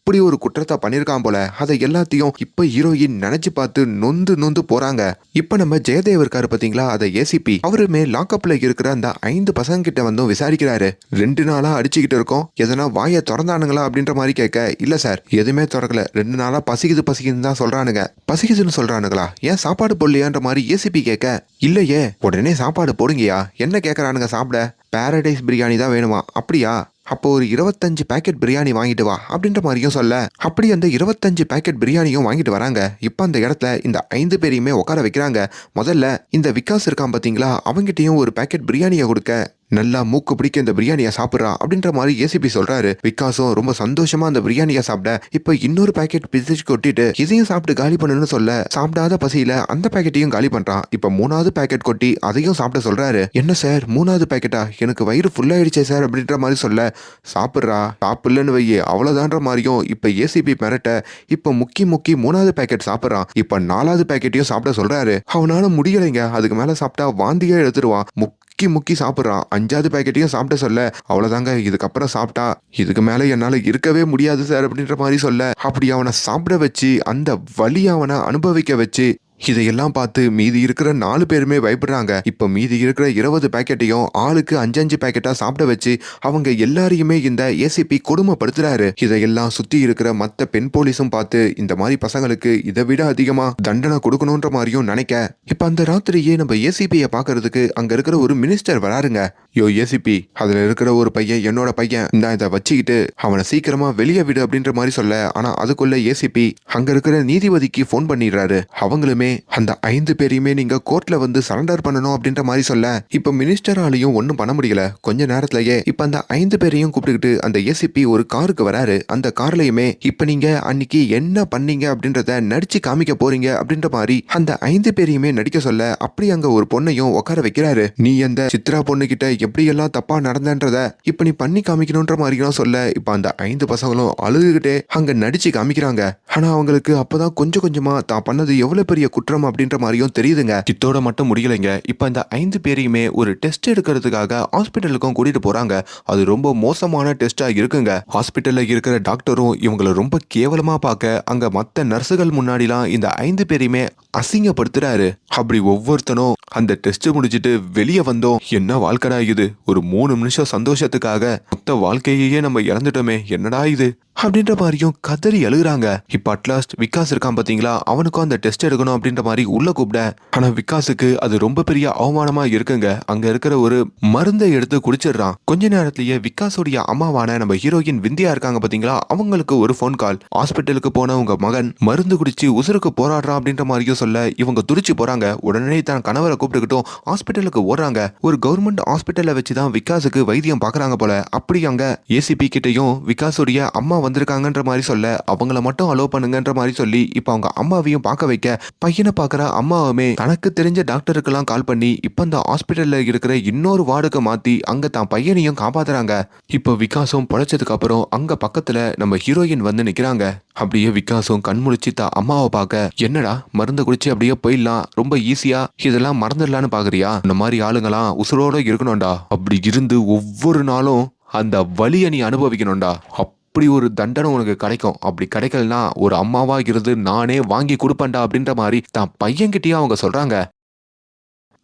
இப்படி ஒரு குற்றத்தை பண்ணிருக்கான் போல. அதை எல்லாத்தையும் இப்ப ஹீரோயின் நினைச்சு பார்த்து நொந்து நொந்து போறாங்க. இப்ப நம்ம ஜெயதேவ் இருக்காரு பாத்தீங்களா, அதை ஏசிபி, அவருமே லாக்அப்ல இருக்கிற அந்த 5 பசங்க கிட்ட வந்து விசாரிக்கிறாரு. 2 நாளா அடிச்சுக்கிட்டு இருக்கோம், எதனா வாயை திறந்தானுங்களா அப்படின்ற மாதிரி கேட்க, இல்ல சார் எதுவுமே திறக்கல, 2 நாளா பசிக்குதுன்னு தான் சொல்றானுங்க. பசிக்குதுன்னு சொல்றானுங்களா, ஏன் சாப்பாடு போடலையான்ற மாதிரி ஏசிபி கேட்க, இல்லையே, உடனே சாப்பாடு போடுங்கயா, என்ன கேட்கறானுங்க சாப்பிட, பாரடைஸ் பிரியாணி தான் வேணுமா, அப்படியா, அப்போ ஒரு 25 பேக்கெட் பிரியாணி வாங்கிட்டு வா அப்படின்ற மாதிரியும் சொல்ல, அப்படி அந்த 25 பேக்கெட் பிரியாணியும் வாங்கிட்டு வராங்க. இப்ப அந்த இடத்துல இந்த 5 பேரையுமே உட்கார வைக்கிறாங்க. முதல்ல இந்த விகாஸ் இருக்கான் பாத்தீங்களா, அவங்கிட்டையும் ஒரு பேக்கெட் பிரியாணியை கொடுக்க, நல்லா மூக்கு பிடிக்க இந்த பிரியாணியை சாப்பிட்றா அப்படின்ற மாதிரி ஏசிபி சொல்றாரு. விகாஸும் ரொம்ப சந்தோஷமா அந்த பிரியாணியை சாப்பிட இப்ப இன்னொரு பாக்கெட் பிரிச்சு கொட்டிட்டு இதையும் சாப்பிட்டு காலி பண்ணணும்னு சொல்ல சாப்பிடாத பசியில அந்த பாக்கெட்டையும் காலி பண்றான். இப்ப 3வது பாக்கெட் கொட்டி அதையும் சாப்பிட சொல்றாரு. என்ன சார் 3வது பாக்கெட்டா, எனக்கு வயிறு ஃபுல்லாயிடுச்சே சார் அப்படின்ற மாதிரி சொல்ல சாப்பிட்றா சாப்பிடலன்னு வையே அவ்வளவுதான்ற மாதிரியும் இப்ப ஏசிபி மிரட்ட இப்ப முக்கி 3வது பாக்கெட் சாப்பிட்றான். இப்ப 4வது பாக்கெட்டையும் சாப்பிட சொல்றாரு. அவனால முடியலைங்க, அதுக்கு மேல சாப்பிட்டா வாந்தியே எடுத்துருவான். முக்கி முக்கி சாப்பிட்றான். 5வது பாக்கெட்டையும் சாப்பிட சொல்ல அவ்வளவுதாங்க, இதுக்கப்புறம் சாப்பிட்டா இதுக்கு மேல என்னால இருக்கவே முடியாது சார் அப்படின்ற மாதிரி சொல்ல அப்படி அவனை சாப்பிட வச்சு அந்த வலி அவனை அனுபவிக்க வச்சு இதையெல்லாம் பார்த்து மீதி இருக்கிற 4 பேருமே பயப்படுறாங்க. இப்ப மீதி இருக்கிற 20 பாக்கெட்டையும் ஆளுக்கு 5 பாக்கெட்டா சாப்பிட வச்சு அவங்க எல்லாரையுமே இந்த ஏசிபி கொடுமைப்படுத்துறாரு. இதையெல்லாம் சுத்தி இருக்கிற மத்த பெண் போலீஸும் பார்த்து இந்த மாதிரி பசங்களுக்கு இதை விட அதிகமா தண்டனை கொடுக்கணும்ன்ற மாதிரியும் நினைக்க இப்ப அந்த ராத்திரியே நம்ம ஏசிபியை பாக்குறதுக்கு அங்க இருக்கிற ஒரு மினிஸ்டர் வராருங்க. யோ ஏசிபி, அதுல இருக்கிற ஒரு பையன் என்னோட பையன், இந்த இதை வச்சுக்கிட்டு அவனை சீக்கிரமா வெளியே விடு அப்படின்ற மாதிரி சொல்ல ஆனா அதுக்குள்ள ஏசிபி அங்க இருக்கிற நீதிபதிக்கு போன் பண்ணிடுறாரு. அவங்களுமே அந்த 5 பேரையுமே நீங்க கோர்ட்ல வந்து சரண்டர் பண்ணணும் அப்படின்ற மாதிரி சொல்ல இப்ப மினிஸ்டராலையும் ஒன்னும் பண்ண முடியல. கொஞ்ச நேரத்திலேயே இப்ப அந்த 5 பேரையும் கூப்பிட்டுக்கிட்டு அந்த ஏசிபி ஒரு காருக்கு வராரு. அந்த கார்லயுமே இப்ப நீங்க அன்னைக்கு என்ன பண்ணீங்க அப்படின்றத நடிச்சு காமிக்க போறீங்க அப்படின்ற மாதிரி அந்த 5 பேரையுமே நடிக்க சொல்ல அப்படி அங்க ஒரு பொண்ணையும் உட்கார வைக்கிறாரு. நீ அந்த சித்ரா பொண்ணு கிட்ட எப்படி எல்லாம் தப்பா நடந்தன்றத இப்ப நீ பண்ணி காமிக்கணும்ன்ற மாதிரியும் சொல்ல இப்ப அந்த 5 பசங்களும் அழுதுகிட்டே அங்க நடிச்சு காமிக்கிறாங்க. ஆனா அவங்களுக்கு அப்பதான் கொஞ்சம் கொஞ்சமா தான் பண்ணது எவ்வளவு பெரிய குற்றம் அப்படின்ற மாதிரியும் தெரியுதுங்க. இத்தோட மட்டும் முடியலைங்க. இப்ப இந்த 5 பேரையுமே ஒரு டெஸ்ட் எடுக்கிறதுக்காக ஹாஸ்பிட்டலுக்கும் கூட்டிட்டு போறாங்க. அது ரொம்ப மோசமான டெஸ்டா இருக்குங்க. ஹாஸ்பிட்டல்ல இருக்கிற டாக்டரும் இவங்களை ரொம்ப கேவலமா பார்க்க அங்க மத்த நர்ஸுகள் முன்னாடிலாம் இந்த 5 பேரையுமே அசிங்கப்படுத்துறாரு. அப்படி ஒவ்வொருத்தனும் அந்த டெஸ்ட் முடிச்சிட்டு வெளியே வந்தோம், என்ன வாழ்க்கடா இது, ஒரு 3 நிமிஷம் சந்தோஷத்துக்காக மொத்த வாழ்க்கையே நம்ம இறந்துட்டோமே, என்னடா இது அப்படின்ற மாதிரியும் கதறி அழுகுறாங்க. இப்ப அட்லாஸ்ட் விகாஸ் இருக்கான் பாத்தீங்களா, அவனுக்கும் அந்த டெஸ்ட் எடுக்கணும் அப்படின்ற மாதிரி உள்ள கூப்பிட ஆனா விகாஸுக்கு அது ரொம்ப பெரிய அவமானமா இருக்குங்க. அங்க இருக்கிற ஒரு மருந்தை எடுத்து குடிச்சிடுறான். கொஞ்ச நேரத்திலேயே விகாஸோடைய அம்மாவான நம்ம ஹீரோயின் விந்தியா இருக்காங்க பாத்தீங்களா, அவங்களுக்கு ஒரு போன் கால். ஹாஸ்பிட்டலுக்கு போன உங்க மகன் மருந்து குடிச்சு உசுருக்கு போராடுறான் அப்படின்ற மாதிரியும் சொல்ல இவங்க துடிச்சு போறாங்க. உடனே தான் கணவரை கூப்பிட்டுக்கிட்டும் ஹாஸ்பிட்டலுக்கு ஓடுறாங்க. ஒரு கவர்மெண்ட் ஹாஸ்பிட்டலை வச்சுதான் விகாஸுக்கு வைத்தியம் பாக்குறாங்க போல. அப்படி அங்க ஏசிபி கிட்டையும் விகாஸோடைய அம்மா வந்திருக்காங்கன்ற மாதிரி சொல்ல அவங்கள மட்டும் அலோவ் பண்ணுங்கன்ற மாதிரி சொல்லி இப்ப அவங்க அம்மாவையும் பார்க்க வைக்க பையனை பார்க்குற அம்மாவுமே தனக்கு தெரிஞ்ச டாக்டருக்கெல்லாம் கால் பண்ணி இப்ப அந்த ஹாஸ்பிட்டல்ல இருக்கிற இன்னொரு வார்டுக்கு மாத்தி அங்க தான் பையனையும் காப்பாத்துறாங்க. இப்ப விகாஸும் பொழைச்சதுக்கு அப்புறம் அங்க பக்கத்துல நம்ம ஹீரோயின் வந்து நிக்கிறாங்க. அப்படியே விகாஸும் கண்முழிச்சு தான் அம்மாவை பார்க்க என்னடா மருந்து குடிச்சு அப்படியே போயிடலாம், ரொம்ப ஈஸியா இதெல்லாம் மறந்துடலான்னு பாக்குறியா, இந்த மாதிரி ஆளுங்களாம் உசுரோட இருக்கணும்டா, அப்படி இருந்து ஒவ்வொரு நாளும் அந்த வலியை நீ அனுபவிக்கணும்டா, அப்படி ஒரு தண்டனை உனக்கு கிடைக்கும், அப்படி கிடைக்கலனா ஒரு அம்மாவா இருந்து நானே வாங்கி கொடுப்பேன்டா அப்படின்ற மாதிரி தான் பையன்கிட்டயே அவங்க சொல்றாங்க.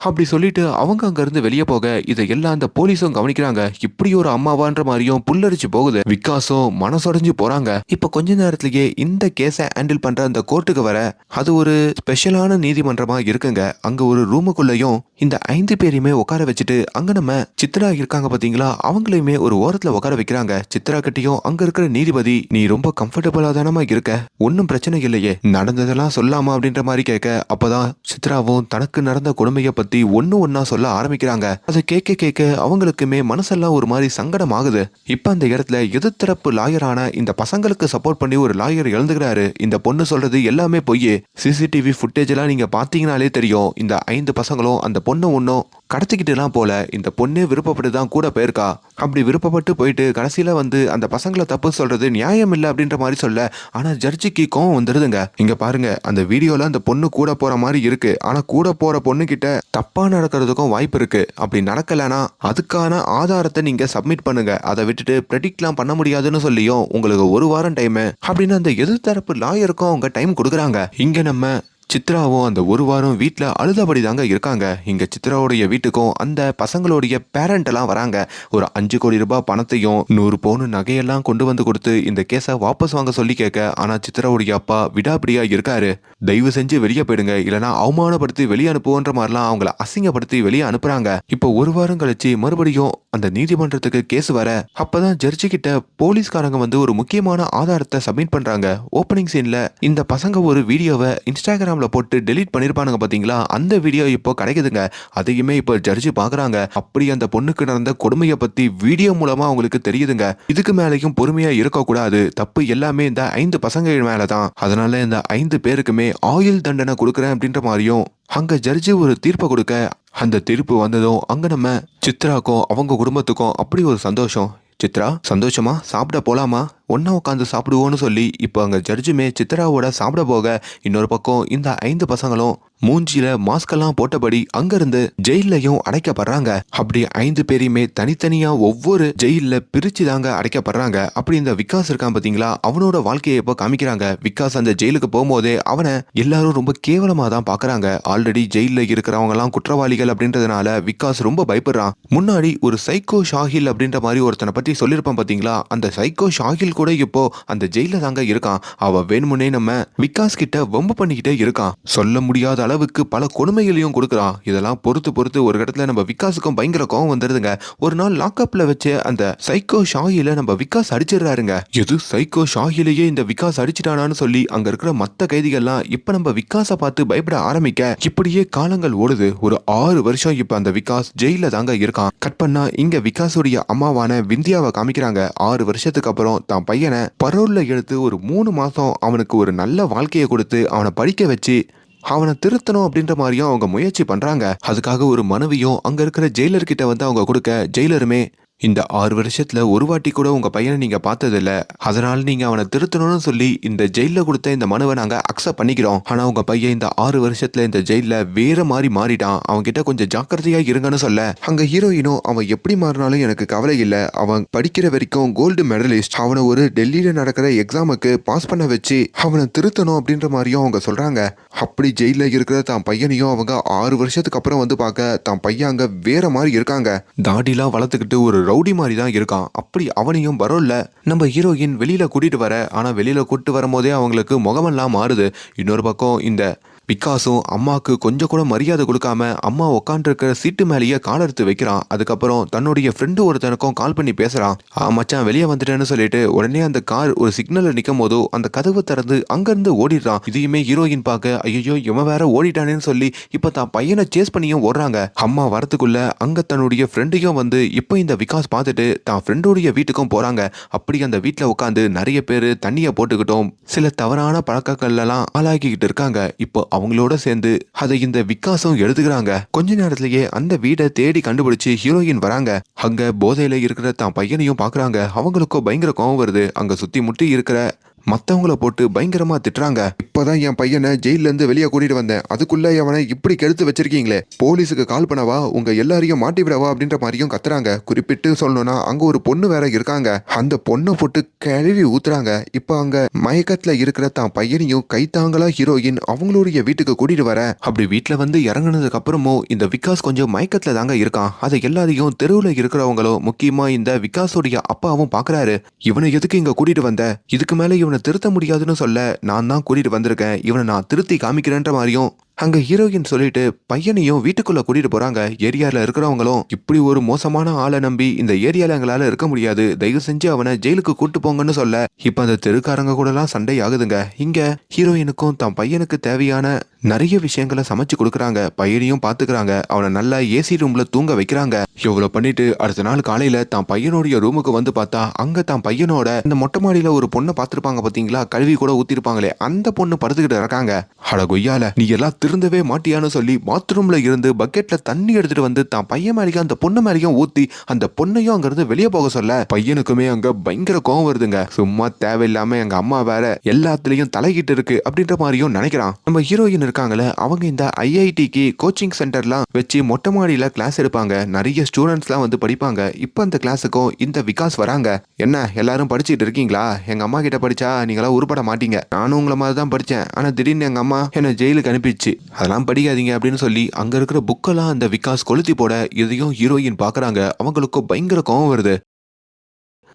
அப்படி சொல்லிட்டு அவங்க அங்க இருந்து வெளியே போக இதையெல்லாம் அந்த போலீஸும் கவனிக்கிறாங்க. இப்படி ஒரு அம்மாவான்ற மாதிரியும் புல்லரிச்சு போகுது. விகாஸும் மனசொடைஞ்சு போறாங்க. இப்ப கொஞ்ச நேரத்திலேயே இந்த கேஸை ஹேண்டில் பண்ற அந்த கோர்ட்டுக்கு வர அது ஒரு ஸ்பெஷலான நீதிமன்றமா இருக்குங்க. அங்க ஒரு ரூமுக்குள்ளயும் இந்த 5 பேரையுமே உட்கார வச்சுட்டு அங்க நம்ம சித்ரா இருக்காங்க பாத்தீங்களா, அவங்களையுமே ஒரு ஓரத்துல உட்கார வைக்கிறாங்க. சித்ரா கிட்டையும் அங்க இருக்கிற நீதிபதி நீ ரொம்ப கம்ஃபர்டபுளா தானமா இருக்க, ஒன்னும் பிரச்சனை இல்லையே, நடந்ததெல்லாம் சொல்லாமா அப்படின்ற மாதிரி கேட்க அப்பதான் சித்ராவும் தனக்கு நடந்த கொடுமையை பத்தி ஒன்னா சொல்ல ஆரம்பிக்கிறாங்க. அதை கேட்க கேட்க அவங்களுக்குமே மனசெல்லாம் ஒரு மாதிரி சங்கடம் ஆகுது. இப்ப அந்த இடத்துல எதிர்த்தரப்பு லாயரான இந்த பசங்களுக்கு சப்போர்ட் பண்ணி ஒரு லாயர் எழுந்துக்கிறாரு. இந்த பொண்ணு சொல்றது எல்லாமே பொய், சிசிடிவி ஃபுட்டேஜ் எல்லாம் நீங்க பாத்தீங்கன்னாலே தெரியும், இந்த 5 பசங்களும் அந்த பொண்ணு ஒன்னும் கடத்திக்கிட்டுலாம் போல, இந்த பொண்ணே விருப்பப்பட்டு தான் கூட போயிருக்கா, அப்படி விருப்பப்பட்டு போயிட்டு கடைசியில வந்து அந்த பசங்களை தப்பு சொல்றது நியாயம் இல்லை அப்படின்ற மாதிரி சொல்ல ஆனா ஜட்ஜிக்கு கோவம் வந்துருதுங்க. இங்க பாருங்க, அந்த வீடியோல அந்த பொண்ணு கூட போற மாதிரி இருக்கு, ஆனா கூட போற பொண்ணு கிட்ட தப்பா நடக்கிறதுக்கும் வாய்ப்பு இருக்கு, அப்படி நடக்கலனா அதுக்கான ஆதாரத்தை நீங்க சப்மிட் பண்ணுங்க, அதை விட்டுட்டு ப்ரெடிக்ட்லாம் பண்ண முடியாதுன்னு சொல்லியும் உங்களுக்கு 1 வாரம் டைம் அப்படின்னு அந்த எதிர்த்தரப்பு லாயருக்கும் அவங்க டைம் கொடுக்குறாங்க. இங்க நம்ம சித்ராவும் அந்த 1 வாரம் வீட்டில் அழுதபடி தாங்க இருக்காங்க. இங்க சித்ராவுடைய வீட்டுக்கும் அந்த பசங்களுடைய பேரண்ட் எல்லாம் வராங்க. ஒரு 5 கோடி ரூபாய் பணத்தையும் 100 பவுன் நகையெல்லாம் கொண்டு வந்து கொடுத்து இந்த கேஸை வாபஸ் வாங்க சொல்லி கேட்க ஆனா சித்ராவுடைய அப்பா விடாப்பிடியா இருக்காரு. தயவு செஞ்சு வெளியே போயிடுங்க, இல்லைன்னா அவமானப்படுத்தி வெளியே அனுப்புவோன்ற மாதிரிலாம் அவங்கள அசிங்கப்படுத்தி வெளியே அனுப்புறாங்க. இப்போ 1 வாரம் கழிச்சு மறுபடியும் அந்த நீதிமன்றத்துக்கு கேஸ் வர அப்பதான் ஜட்ஜி கிட்ட போலீஸ்காரங்க வந்து ஒரு முக்கியமான ஆதாரத்தை சப்மிட் பண்றாங்க. ஓப்பனிங் சீன்ல இந்த பசங்க ஒரு வீடியோவை இன்ஸ்டாகிராம்ல இன்ஸ்டாகிராம்ல போட்டு டெலீட் பண்ணிருப்பானுங்க பாத்தீங்களா, அந்த வீடியோ இப்போ கிடைக்குதுங்க. அதையுமே இப்போ ஜட்ஜி பாக்குறாங்க. அப்படி அந்த பொண்ணுக்கு நடந்த கொடுமையை பத்தி வீடியோ மூலமா அவங்களுக்கு தெரியுதுங்க. இதுக்கு மேலேயும் பொறுமையா இருக்கக்கூடாது, தப்பு எல்லாமே இந்த 5 பசங்க மேலதான், அதனால இந்த 5 பேருக்குமே ஆயுள் தண்டனை கொடுக்குறேன் அப்படின்ற மாதிரியும் அங்க ஜட்ஜி ஒரு தீர்ப்பை கொடுக்க, அந்த தீர்ப்பு வந்ததும் அங்க நம்ம சித்ராக்கும் அவங்க குடும்பத்துக்கும் அப்படி ஒரு சந்தோஷம். சித்ரா சந்தோஷமா சாப்பிட போலாமா, ஒன்னா உட்காந்து சாப்பிடுவோன்னு சொல்லி இப்போ அங்க ஜட்ஜுமே சித்ராவோட சாப்பிட போக, இன்னொரு பக்கம் இந்த 5 பசங்களும் மூஞ்சில மாஸ்கெல்லாம் போட்டபடி அங்கிருந்து ஜெயிலையும் அடைக்கப்படுறாங்க. அப்படி 5 பேரையுமே தனித்தனியா ஒவ்வொரு ஜெயில பிரிச்சு தாங்க அடைக்கப்படுறாங்க. அப்படி இந்த விகாஸ் இருக்கான் பாத்தீங்களா, அவனோட வாழ்க்கையை இப்போ காமிக்கிறாங்க. விகாஸ் அந்த ஜெயிலுக்கு போகும்போதே அவனை எல்லாரும் ரொம்ப கேவலமா தான் பாக்குறாங்க. ஆல்ரெடி ஜெயில இருக்கிறவங்க எல்லாம் குற்றவாளிகள் அப்படின்றதுனால விகாஸ் ரொம்ப பயப்படுறான். முன்னாடி ஒரு சைக்கோ ஷாஹில் அப்படின்ற மாதிரி ஒருத்தனை பத்தி சொல்லிருப்பான் பாத்தீங்களா, அந்த சைக்கோ ஷாஹில் கூட இப்போ அந்த ஜெயில தாங்க இருக்கான். அவ வேணுமுன்னே நம்ம விகாஸ் கிட்ட வம்பு பண்ணிக்கிட்டே இருக்கான். சொல்ல முடியாத அளவுக்கு பல கொடுமைகளையும் கொடுக்குறான். இதெல்லாம் பொறுத்து ஒரு இடத்துல நம்ம விகாஸுக்கும் பயங்கர கோவம் வந்துருதுங்க. ஒரு நாள் லாக்அப்ல வச்சு அந்த சைக்கோ ஷாஹில நம்ம விகாஸ் அடிச்சிடுறாருங்க. எது சைக்கோ ஷாஹிலேயே இந்த விகாஸ் அடிச்சிட்டானான்னு சொல்லி அங்க இருக்கிற மத்த கைதிகள்லாம் இப்ப நம்ம விகாஸை பார்த்து பயப்பட ஆரம்பிக்க, இப்படியே காலங்கள் ஓடுது. ஒரு 6 வருஷம் இப்ப அந்த விகாஸ் ஜெயில தாங்க இருக்கான். கட் பண்ணா இங்க விகாஸுடைய அம்மாவான விந்தியாவை காமிக்கிறாங்க. 6 வருஷத்துக்கு அப்புறம் தான் பையனை பரோல்ல எடுத்து ஒரு 3 மாசம் அவனுக்கு ஒரு நல்ல வாழ்க்கையை கொடுத்து அவனை படிக்க வச்சு அவனை திருத்தணும் அப்படின்ற மாதிரியும் அவங்க முயற்சி பண்றாங்க. அதுக்காக ஒரு மனைவியும் அங்க இருக்கிற ஜெயிலர் கிட்ட வந்து அவங்க கொடுக்க, ஜெயிலருமே இந்த 6 வருஷத்துல ஒரு வாட்டி கூட உங்க பையனை நீங்க பார்த்ததில்ல, அதனால நீங்க அவனை திருத்தணும்னு சொல்லி இந்த ஜெயில கொடுத்த இந்த மனுவை நாங்க அக்செப்ட் பண்ணிக்கிறோம். ஆனா உங்க பையன் இந்த 6 வருஷத்துல இந்த ஜெயில வேற மாதிரி மாறிட்டான், அவன் கிட்ட கொஞ்சம் ஜாக்கிரதையா இருங்கன்னு சொல்ல, அங்க ஹீரோயினும் அவன் எப்படி மாறினாலும் எனக்கு கவலை இல்ல, அவன் படிக்கிற வரைக்கும் கோல்டு மெடலிஸ்ட், அவனை ஒரு டெல்லியில நடக்கிற எக்ஸாமுக்கு பாஸ் பண்ண வச்சு அவனை திருத்தணும் அப்படின்ற மாதிரியும் அவங்க சொல்றாங்க. அப்படி ஜெயில இருக்கிற தான் பையனையும் அவங்க 6 வருஷத்துக்கு அப்புறம் வந்து பார்க்க, தான் பையன் அங்க வேற மாதிரி இருக்காங்க. தாடிலாம் வளர்த்துக்கிட்டு ஒரு ரவுடி மாதிரி தான் இருக்கான். அப்படி அவனையும் பரோல்ல நம்ம ஹீரோயின் வெளியில கூட்டிட்டு வர, ஆனா வெளியில கூட்டிட்டு வரும்போதே அவங்களுக்கு முகமெல்லாம் மாறுது. இன்னொரு பக்கம் இந்த விகாஸும் அம்மாவுக்கு கொஞ்சம் கூட மரியாதை கொடுக்காம அம்மா உட்காந்துருக்கிற சீட்டு மேலேயே கால் எடுத்து வைக்கிறான். அதுக்கப்புறம் தன்னுடைய ஃப்ரெண்டு ஒருத்தனுக்கும் கால் பண்ணி பேசுறான். மச்சான் வெளியே வந்துட்டேன்னு சொல்லிட்டு உடனே அந்த கார் ஒரு சிக்னல்ல நிற்கும் போதோ அந்த கதவை திறந்து அங்கிருந்து ஓடிடுறான். இதையுமே ஹீரோயின் பார்க்க, ஐயோ இவன் வேற ஓடிட்டானேன்னு சொல்லி இப்ப தான் பையனை சேஸ் பண்ணியும் ஓடுறாங்க. அம்மா வரத்துக்குள்ள அங்க தன்னுடைய ஃப்ரெண்டையும் வந்து இப்போ இந்த விகாஸ் பார்த்துட்டு தான் ஃப்ரெண்டோடைய வீட்டுக்கும் போறாங்க. அப்படி அந்த வீட்டுல உட்காந்து நிறைய பேர் தண்ணியை போட்டுக்கிட்டோம் சில தவறான பழக்கங்கள் எல்லாம் ஆளாக்கிக்கிட்டு இருக்காங்க. இப்போ அவங்களோட சேர்ந்து அதை இந்த விகாஸும் எழுதுகிறாங்க. கொஞ்ச நேரத்திலேயே அந்த வீடை தேடி கண்டுபிடிச்சு ஹீரோயின் வராங்க. அங்க போதையில இருக்கிற தான் பையனையும் பாக்குறாங்க. அவங்களுக்கும் பயங்கர கோவம் வருது. அங்க சுத்தி முட்டி இருக்கிற மத்தவங்கள போட்டு பயங்கரமா திட்டுறாங்க. இப்பதான் என் பையனை ஜெயில இருந்து வெளியே கூட்டிட்டு வந்தேன், அதுக்குள்ள அவனை இப்படி கெடுத்து வச்சிருக்கீங்களே, போலீஸுக்கு கால் பண்ணவா, உங்க எல்லாரையும் மாட்டி விடவா அப்படின்ற மாதிரியும் கத்துறாங்க. குறிப்பிட்டு சொல்லணும்னா அங்க ஒரு பொண்ணு வேற இருக்காங்க. அந்த பொண்ணை போட்டு கழுவி ஊத்துறாங்க. இப்ப அங்க மயக்கத்துல இருக்கிற தான் பையனையும் கைத்தாங்களா ஹீரோயின் அவங்களுடைய வீட்டுக்கு கூட்டிட்டு வர, அப்படி வீட்டுல வந்து இறங்குனதுக்கு அப்புறமும் இந்த விகாஸ் கொஞ்சம் மயக்கத்துல தாங்க இருக்கான். அதை எல்லாரையும் தெருவுல இருக்கிறவங்களும் முக்கியமா இந்த விகாஸோடைய அப்பாவும் பாக்குறாரு. இவனை எதுக்கு இங்க கூட்டிட்டு வந்த, இதுக்கு மேல இவனை திருத்த முடியாதுன்னு சொல்ல, நான் தான் கூட்டிட்டு வந்திருக்கேன், இவனை நான் திருத்தி காமிக்கிறேன்ற மாதிரியும் அங்க ஹீரோயின் சொல்லிட்டு பையனையும் வீட்டுக்குள்ள கூட்டிட்டு போறாங்க. ஏரியால இருக்கிறவங்களும் இப்படி ஒரு மோசமான ஆளை நம்பி இந்த ஏரியால எங்களால இருக்க முடியாது, தயவு செஞ்சு அவனை ஜெயிலுக்கு கூட்டு போங்கன்னு சொல்ல, இப்ப அந்த தெருக்காரங்க கூட எல்லாம் சண்டை ஆகுதுங்க. இங்க ஹீரோயினுக்கும் தான் பையனுக்கு தேவையான நிறைய விஷயங்களை சமைச்சு கொடுக்குறாங்க. பையனையும் பாத்துக்கிறாங்க. அவனை நல்லா ஏசி ரூம்ல தூங்க வைக்கிறாங்க. இவ்வளவு பண்ணிட்டு அடுத்த நாள் காலையில தான் பையனுடைய ரூமுக்கு வந்து பார்த்தா அங்க தான் பையனோட இந்த மொட்டை மாடியில ஒரு பொண்ணை பார்த்திருப்பாங்க பாத்தீங்களா, கழுவி கூட ஊத்திருப்பாங்களே, அந்த பொண்ணு படுத்துக்கிட்டு இருக்காங்க. அட கொய்யால நீ எல்லாம் திருந்தவே மாட்டியான்னு சொல்லி பாத்ரூம்ல இருந்து பக்கெட்ல தண்ணி எடுத்துட்டு வந்து தான் பையன் மேலேயும் அந்த பொண்ணு மேலேயும் ஊத்தி அந்த பொண்ணையும் அங்க இருந்து வெளியே போக சொல்ல, பையனுக்குமே அங்க பயங்கர கோவம் வருதுங்க. சும்மா தேவையில்லாம எங்க அம்மா வேற எல்லாத்துலயும் தலைகிட்டு இருக்கு அப்படின்ற மாதிரியும் நினைக்கிறான். நம்ம ஹீரோயின் இருக்காங்களே, அவங்க இந்த ஐஐடிக்கு கோச்சிங் சென்டர்லாம் வச்சு மொட்டை மாடியில கிளாஸ் எடுப்பாங்க. நிறைய ஸ்டூடெண்ட்ஸ்லாம் வந்து படிப்பாங்க. இப்ப அந்த கிளாஸுக்கும் இந்த விகாஸ் வராங்க. என்ன எல்லாரும் படிச்சுட்டு இருக்கீங்களா, எங்க அம்மா கிட்ட படிச்சா நீங்களா உருப்பட மாட்டீங்க, நானும் உங்களை மாதிரி தான் படிச்சேன், ஆனா திடீர்னு எங்க அம்மா என்ன ஜெயிலுக்கு அனுப்பிடுச்சு, அதெல்லாம் படிக்காதீங்க அப்படின்னு சொல்லி அங்க இருக்கிற புக்கெல்லாம் அந்த விகாஸ் கொளுத்தி போட, இதையும் ஹீரோயின் பாக்குறாங்க. அவங்களுக்கும் பயங்கர கோவம் வருது.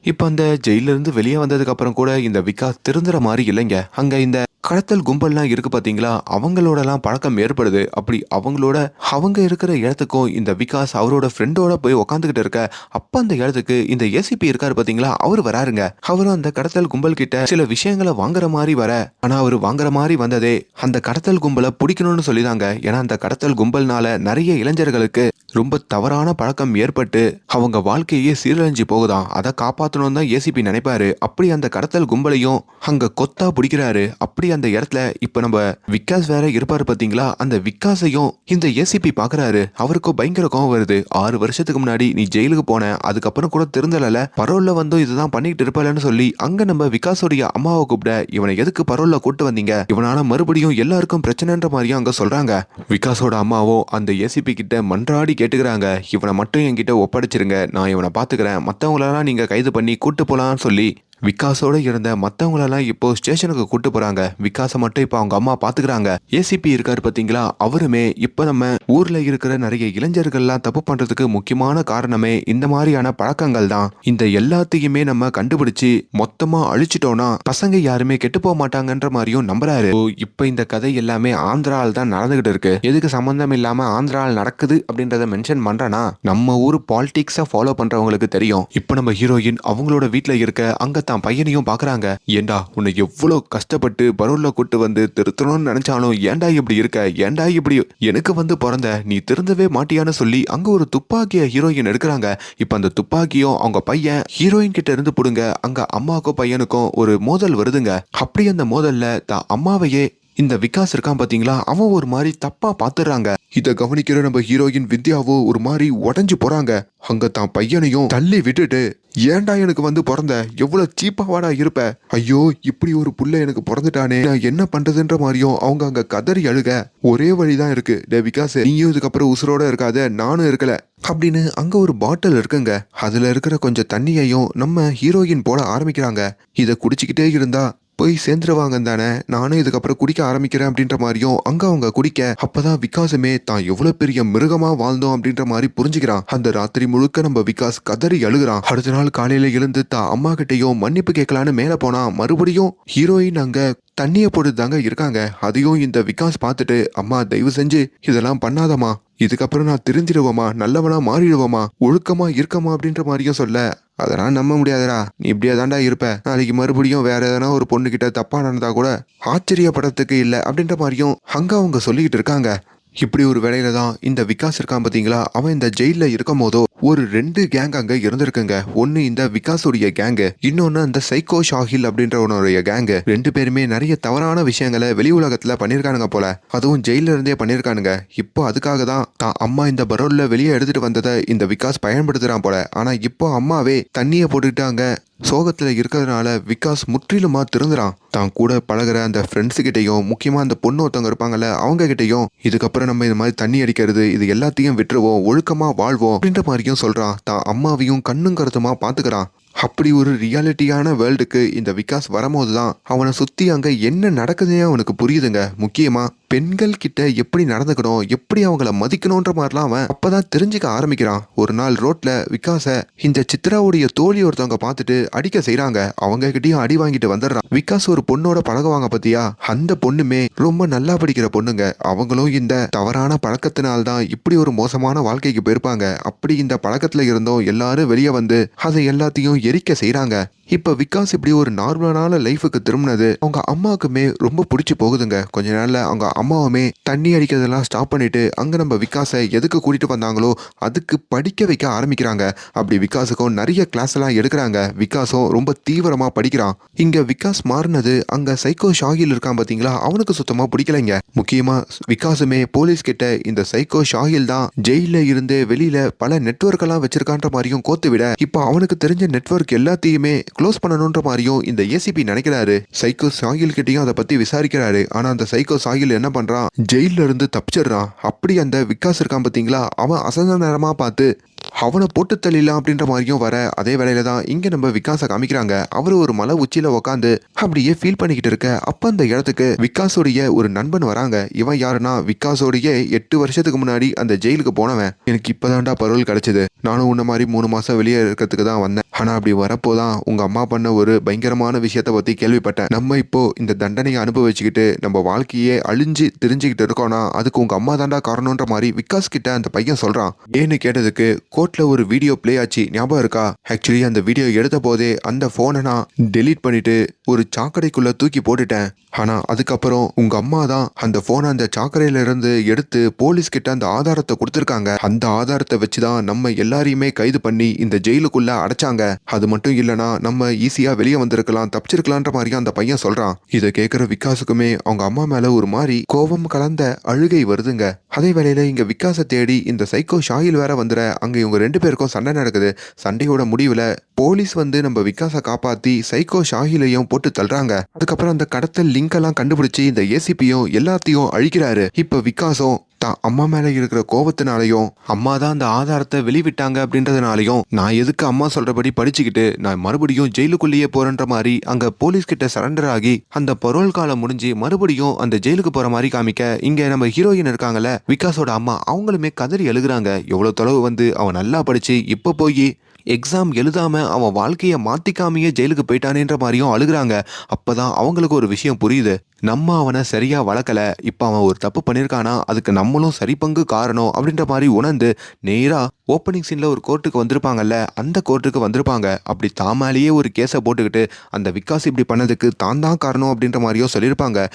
இப்ப அந்த ஜெயில இருந்து வெளியே வந்ததுக்கு அப்புறம் கூட இந்த விகாஸ் திருந்துற மாதிரி இல்லைங்க. அங்க இந்த கடத்தல் கும்பல்லாம் இருக்கு பாத்தீங்களா, அவங்களோடலாம் பழக்கம் ஏற்படுது. அப்படி அவங்க இருக்கிற இடத்துக்கும் இந்த விகாஸ் அவரோட ஃப்ரெண்டோட போய் உக்காந்துக்கிட்டு இருக்க, அப்ப அந்த இடத்துக்கு இந்த ஏசிபி இருக்காரு பாத்தீங்களா, அவர் வராருங்க. அவரும் அந்த கடத்தல் கும்பல் கிட்ட சில விஷயங்களை வாங்குற மாதிரி வர, ஆனா அவரு வாங்குற மாதிரி வந்ததே அந்த கடத்தல் கும்பலை பிடிக்கணும்னு சொல்லிதாங்க. ஏன்னா அந்த கடத்தல் கும்பல்னால நிறைய இளைஞர்களுக்கு ரொம்ப தவறான பழக்கம் ஏற்பட்டு அவங்க வாழ்க்கையே சீரழிஞ்சு போகுதாம். அதை காப்பாற்றணும் தான் ஏசிபி நினைப்பாரு. அப்படி அந்த கடத்தல் கும்பலையும் அங்க கொத்தா பிடிக்கிறாரு. அப்படி அந்த இடத்துல இப்ப நம்ம விகாஸ் வேற இருப்பாரு பாத்தீங்களா, அந்த விகாஸையும் இந்த ஏசிபி பாக்குறாரு. அவருக்கும் பயங்கர கோவம் வருது. 6 வருஷத்துக்கு முன்னாடி நீ ஜெயிலுக்கு போன, அதுக்கப்புறம் கூட திருந்தல, பரோல்ல வந்து இதுதான் பண்ணிட்டு இருப்பலன்னு சொல்லி அங்க நம்ம விகாஸோடைய அம்மாவை கூப்பிட, இவனை எதுக்கு பரோல்ல கூட்டு வந்தீங்க, இவனால மறுபடியும் எல்லாருக்கும் பிரச்சனைன்ற மாதிரியும் அங்க சொல்றாங்க. விகாஸோட அம்மாவோ அந்த ஏசிபி கிட்ட மன்றாடி கேட்டுக்கிறாங்க, இவனை மட்டும் என்கிட்ட ஒப்படைச்சிருங்க, நான் இவனை பாத்துக்கிறேன், மத்தவங்களெல்லாம் நீங்க கைது பண்ணி கூட்டு போலான்னு சொல்லி விகாஸோட இருந்த மத்தவங்களெல்லாம் இப்போ ஸ்டேஷனுக்கு கூட்டு போறாங்க. விகாஸை மட்டும் இப்ப அவங்க அம்மா பாத்துக்கிறாங்க. ஏசிபி இருக்காரு பாத்தீங்களா, அவருமே இப்ப நம்ம ஊர்ல இருக்கிற நிறைய இளைஞர்கள்லாம் தப்பு பண்றதுக்கு முக்கியமான காரணமே இந்த மாதிரியான பழக்கங்கள் தான். இந்த எல்லாத்தையுமே நம்ம கண்டுபிடிச்சு மொத்தமா அழிச்சிட்டோம்னா பசங்க யாருமே கெட்டு போக மாட்டாங்கன்ற மாதிரியும் நம்புறாரு. இப்ப இந்த கதை எல்லாமே ஆந்திராவில் தான் நடந்துகிட்டு இருக்கு. எதுக்கு சம்பந்தம் இல்லாம ஆந்திராவில் நடக்குது அப்படின்றத மென்ஷன் பண்றேன்னா, நம்ம ஊர் பாலிடிக்ஸை ஃபாலோ பண்றவங்களுக்கு தெரியும். இப்ப நம்ம ஹீரோயின் அவங்களோட வீட்டுல இருக்க அங்க தான் பையனையும் பாக்குறாங்க. ஏண்டா உன்னை எவ்வளவு கஷ்டப்பட்டு பரோல்ல கூட்டு வந்து திருத்தணும்னு நினைச்சாலும் ஏண்டா இப்படி இருக்க, ஏண்டா இப்படி எனக்கு வந்து பிறந்த, நீ திருந்தவே மாட்டியான்னு சொல்லி அங்க ஒரு துப்பாக்கிய ஹீரோயின் எடுக்கிறாங்க. இப்ப அந்த துப்பாக்கியும் அவங்க பையன் ஹீரோயின் கிட்ட இருந்து புடுங்க அங்க அம்மாவுக்கும் பையனுக்கும் ஒரு மோதல் வருதுங்க. அப்படி அந்த மோதல்ல தான் அம்மாவையே இந்த விகாஸ் இருக்கான் பாத்தீங்களா, அவன் ஒரு மாதிரி தப்பா பாத்துறாங்க. இத கவனிக்கிற நம்ம ஹீரோயின் வித்யாவோ ஒரு மாதிரி உடஞ்சு போறாங்க. அங்க தான் பையனையும் தள்ளி விட்டுட்டு, ஏன்டா எனக்கு வந்து பிறந்த, எவ்வளவு சீப்பாவாடா இருப்ப, ஐயோ இப்படி ஒரு புள்ள எனக்கு பிறந்துட்டானே, நான் என்ன பண்றதுன்ற மாதிரியும் அவங்க அங்க கதறி அழுக. ஒரே வழிதான் இருக்கு, டே விகாஸ் நீயும் இதுக்கப்புறம் உசுரோட இருக்காத, நானும் இருக்கல அப்படின்னு அங்க ஒரு பாட்டில் இருக்குங்க. அதுல இருக்கிற கொஞ்சம் தண்ணியையும் நம்ம ஹீரோயின் போட ஆரம்பிக்கிறாங்க. இத குடிச்சுக்கிட்டே இருந்தா போய் சேர்ந்துருவாங்க தானே, நானும் இதுக்கப்புறம் குடிக்க ஆரம்பிக்கிறேன் அப்படின்ற மாதிரியும் அங்க அவங்க குடிக்க, அப்பதான் விகாசமே தான் எவ்வளவு பெரிய மிருகமா வாழ்ந்தோம் அப்படின்ற மாதிரி புரிஞ்சுக்கிறான். அந்த ராத்திரி முழுக்க நம்ம விகாஸ் கதறி அழுகிறான். அடுத்த நாள் காலையில எழுந்து தான் அம்மா கிட்டையும் மன்னிப்பு கேட்கலான்னு மேல போனா, மறுபடியும் ஹீரோயின் அங்க தண்ணியை போட்டு தாங்க இருக்காங்க. அதையும் இந்த விகாஸ் பார்த்துட்டு, அம்மா தயவு செஞ்சு இதெல்லாம் பண்ணாதம்மா, இதுக்கப்புறம் நான் தெரிஞ்சிடுவோமா, நல்லவனா மாறிடுவோமா, ஒழுக்கமா இருக்கமா அப்படின்ற மாதிரியும் சொல்ல, அதெல்லாம் நம்ப முடியாதடா, நீ இப்படியே தாண்டா இருப்ப, நாளைக்கு மறுபடியும் வேற எதனா ஒரு பொண்ணு கிட்ட தப்பா நடந்தா கூட ஆச்சரியப்படத்துக்கு இல்லை அப்படின்ற மாதிரியும் அங்க அவங்க சொல்லிக்கிட்டு இருக்காங்க. இப்படி ஒரு வேலையில தான் இந்த விகாஸ் இருக்கான் பாத்தீங்களா, அவன் இந்த ஜெயில இருக்கும் போதோ ஒரு 2 கேங் அங்க இருந்திருக்குங்க. ஒன்னு இந்த விகாஸுடைய கேங்கு, இன்னொன்னு அந்த சைக்கோ ஷாஹில் அப்படின்றவனுடைய கேங்கு. 2 பேருமே நிறைய தவறான விஷயங்களை வெளி உலகத்துல பண்ணிருக்கானுங்க போல, அதுவும் ஜெயில இருந்தே பண்ணிருக்கானுங்க. இப்போ அதுக்காக தான் அம்மா இந்த பரோல்ல வெளியே எடுத்துட்டு வந்ததை இந்த விகாஸ் பயன்படுத்துறான் போல. ஆனா இப்போ அம்மாவே தண்ணியை போட்டுட்டு அங்க சோகத்துல இருக்கிறதுனால விகாஸ் முற்றிலுமா திருந்துறான். தான் கூட பழகிற அந்த ஃப்ரெண்ட்ஸு கிட்டையும், முக்கியமா அந்த பொண்ணு ஒருத்தவங்க இருப்பாங்கல்ல அவங்க கிட்டையும், இதுக்கப்புறம் நம்ம இந்த மாதிரி தண்ணி அடிக்கிறது இது எல்லாத்தையும் விட்டுருவோம், ஒழுக்கமா வாழ்வோம் அப்படின்ற மாதிரியும் சொல்றான். தான் அம்மாவையும் கண்ணும் கருத்துமா பாத்துக்கிறான். அப்படி ஒரு ரியாலிட்டியான வேர்ல்டுக்கு இந்த விகாஸ் வரும்போது தான் அவனை சுத்தி அங்க என்ன நடக்குதுன்னே அவனுக்கு புரியுதுங்க. முக்கியமா பெண்கள் கிட்ட எப்படி நடந்துக்கணும், எப்படி அவங்கள மதிக்கணும்ன்ற மாதிரிலாம் அவன் அப்பதான் தெரிஞ்சுக்க ஆரம்பிக்கிறான். ஒரு நாள் ரோட்ல விகாஸ இந்த சித்ராவுடைய தோழி ஒருத்தவங்க பார்த்துட்டு அடிக்க செய்யறாங்க. அவங்க கிட்டயும் அடி வாங்கிட்டு வந்துடுறான். விகாஸ் ஒரு பொண்ணோட பழகுவாங்க பத்தியா, அந்த பொண்ணுமே ரொம்ப நல்லா படிக்கிற பொண்ணுங்க. அவங்களும் இந்த தவறான பழக்கத்தினால்தான் இப்படி ஒரு மோசமான வாழ்க்கைக்கு போயிருப்பாங்க. அப்படி இந்த பழக்கத்துல இருந்தும் எல்லாரும் வெளியே வந்து அதை எல்லாத்தையும் எரிக்க செய்யறாங்க. இப்ப விகாஸ் இப்படி ஒரு நார்மலான லைஃபுக்கு திரும்பினது அவங்க அம்மாவுக்குமே ரொம்ப பிடிச்சி போகுதுங்க. கொஞ்ச நாள்ல அவங்க அம்மாவுமே தண்ணி அடிக்கிறதெல்லாம் ஸ்டாப் பண்ணிட்டு அங்க நம்ம விகாஸை எதுக்கு கூட்டிட்டு வந்தாங்களோ அதுக்கு படிக்க வைக்க ஆரம்பிக்கிறாங்க. அப்படி விகாஸுக்கும் நிறைய கிளாஸ் எல்லாம் எடுக்கிறாங்க. விகாஸும் ரொம்ப தீவிரமா படிக்கிறான். இங்க விகாஸ் மாறினது அங்க சைக்கோ ஷாஹில் இருக்கான் பாத்தீங்களா, அவனுக்கு சுத்தமா பிடிக்கலைங்க. முக்கியமா விகாஸுமே போலீஸ் கிட்ட இந்த சைக்கோ ஷாஹில் தான் ஜெயில இருந்து வெளியில பல நெட்வொர்க் எல்லாம் வச்சிருக்கான்ற மாதிரியும் கோத்து விட, இப்ப அவனுக்கு தெரிஞ்ச நெட்வொர்க் எல்லாத்தையுமே க்ளோஸ் பண்ணணும்ன்ற மாதிரியும் இந்த ஏசிபி நினைக்கிறாரு. சைக்கோ சாகில் கிட்டையும் அதை பத்தி விசாரிக்கிறாரு. ஆனா அந்த சைக்கோ சாகில் என்ன பண்றான், ஜெயில இருந்து தப்பிச்சிடுறான். அப்படி அந்த விகாஸ் இருக்கான் பாத்தீங்களா, அவன் அசந்த நேரமா பார்த்து அவனை போட்டு தள்ளிடலாம் அப்படின்ற மாதிரியும் வர அதே வேளையில தான் இங்க நம்ம விகாஸை காமிக்கிறாங்க. அவரு ஒரு மலை உச்சியில உட்காந்து அப்படியே ஃபீல் பண்ணிக்கிட்டு இருக்க அப்ப அந்த இடத்துக்கு விகாஸோடைய ஒரு நண்பன் வராங்க. இவன் யாருன்னா விகாஸோடைய 8 வருஷத்துக்கு முன்னாடி அந்த ஜெயிலுக்கு போனவன். எனக்கு இப்பதான்டா பரோல் கிடைச்சது. நானும் உன்ன மாதிரி 3 மாசம் வெளியே இருக்கிறதுக்கு தான் வந்தேன். ஆனா அப்படி வரப்போதான் உங்க அம்மா பண்ண ஒரு பயங்கரமான விஷயத்த பத்தி கேள்விப்பட்டேன். நம்ம இப்போ இந்த தண்டனையை அனுபவிச்சுக்கிட்டு நம்ம வாழ்க்கையே அழிஞ்சு தெரிஞ்சுக்கிட்டு இருக்கோம்னா அதுக்கு உங்க அம்மா தாண்டா காரணம்ன்ற மாதிரி விகாஸ் கிட்ட அந்த பையன் சொல்றான். ஏன்னு கேட்டதுக்கு கோர்ட்ல ஒரு வீடியோ பிளே ஆச்சு ஞாபகம் இருக்கா? ஆக்சுவலி அந்த வீடியோ எடுத்த போதே அந்த போனை நான் டெலீட் பண்ணிட்டு ஒரு சாக்கடைக்குள்ள தூக்கி போட்டுட்டேன். ஆனா அதுக்கப்புறம் உங்க அம்மா தான் அந்த போனை அந்த சாக்கடையில இருந்து எடுத்து போலீஸ் கிட்ட அந்த ஆதாரத்தை கொடுத்திருக்காங்க. அந்த ஆதாரத்தை வச்சுதான் நம்ம எல்லாரையுமே கைது பண்ணி இந்த ஜெயிலுக்குள்ள அடைச்சாங்க. அது மட்டும் இல்லனா நம்ம ஈஸியா வெளியே வந்திருக்கலாம், தப்பிச்சிருக்கலான்ற மாதிரி அந்த பையன் சொல்றான். இதை கேட்கிற விகாஸுக்குமே அவங்க அம்மா மேல ஒரு மாதிரி கோபம் கலந்த அழுகை வருதுங்க. அதே வேளையில இங்க விகாஸை தேடி இந்த சைக்கோ ஷாஹில் வேற வந்துற அங்க இவங்க 2 பேருக்கும் சண்டை நடக்குது. சண்டையோட முடிவுல போலீஸ் வந்து நம்ம விகாஸை காப்பாத்தி சைக்கோ ஷாஹிலையும் போட்டு தள்ளுறாங்க. அதுக்கப்புறம் அந்த கடத்தல் லிங்க் எல்லாம் கண்டுபிடிச்சு இந்த ஏசிபியும் எல்லாத்தையும் அழிக்கிறாரு. இப்ப விகாஸும் தான் அம்மா மேல இருக்கிற கோபத்தினாலையும் அம்மா தான் அந்த ஆதாரத்தை வெளிவிட்டாங்க அப்படின்றதுனாலையும் நான் எதுக்கு அம்மா சொல்றபடி படிச்சுக்கிட்டு நான் மறுபடியும் ஜெயிலுக்குள்ளேயே போறேன்ற மாதிரி அங்க போலீஸ் கிட்ட சரண்டர் ஆகி அந்த பரோல் காலம் முடிஞ்சு மறுபடியும் அந்த ஜெயிலுக்கு போற மாதிரி காமிக்க இங்க நம்ம ஹீரோயின் இருக்காங்கல்ல விகாஸோட அம்மா, அவங்களுமே கதறி எழுதுறாங்க. எவ்வளவு தொலைவு வந்து அவன் நல்லா படிச்சு இப்ப போய் எக்ஸாம் எழுதாம அவன் வாழ்க்கையை மாத்திக்காமையே ஜெயிலுக்கு போயிட்டானேன்ற மாதிரியும் அழுகுறாங்க. அப்பதான் அவங்களுக்கு ஒரு விஷயம் புரியுது. நம்ம அவனை சரியா வளர்க்கல, இப்ப அவன் ஒரு தப்பு பண்ணிருக்கானா அதுக்கு நம்மளும் சரி பங்கு காரணம் அப்படின்ற மாதிரி உணர்ந்து நேரா ஓப்பனிங் சீன்ல ஒரு கோர்ட்டுக்கு வந்திருப்பாங்கல்ல அந்த கோர்ட்டுக்கு வந்திருப்பாங்க. அப்படி தாமாலேயே ஒரு கேஸை போட்டுக்கிட்டு அந்த விகாஸ் இப்படி பண்ணதுக்கு தான் தான் காரணம் அப்படின்ற மாதிரியும் சொல்லியிருப்பாங்க.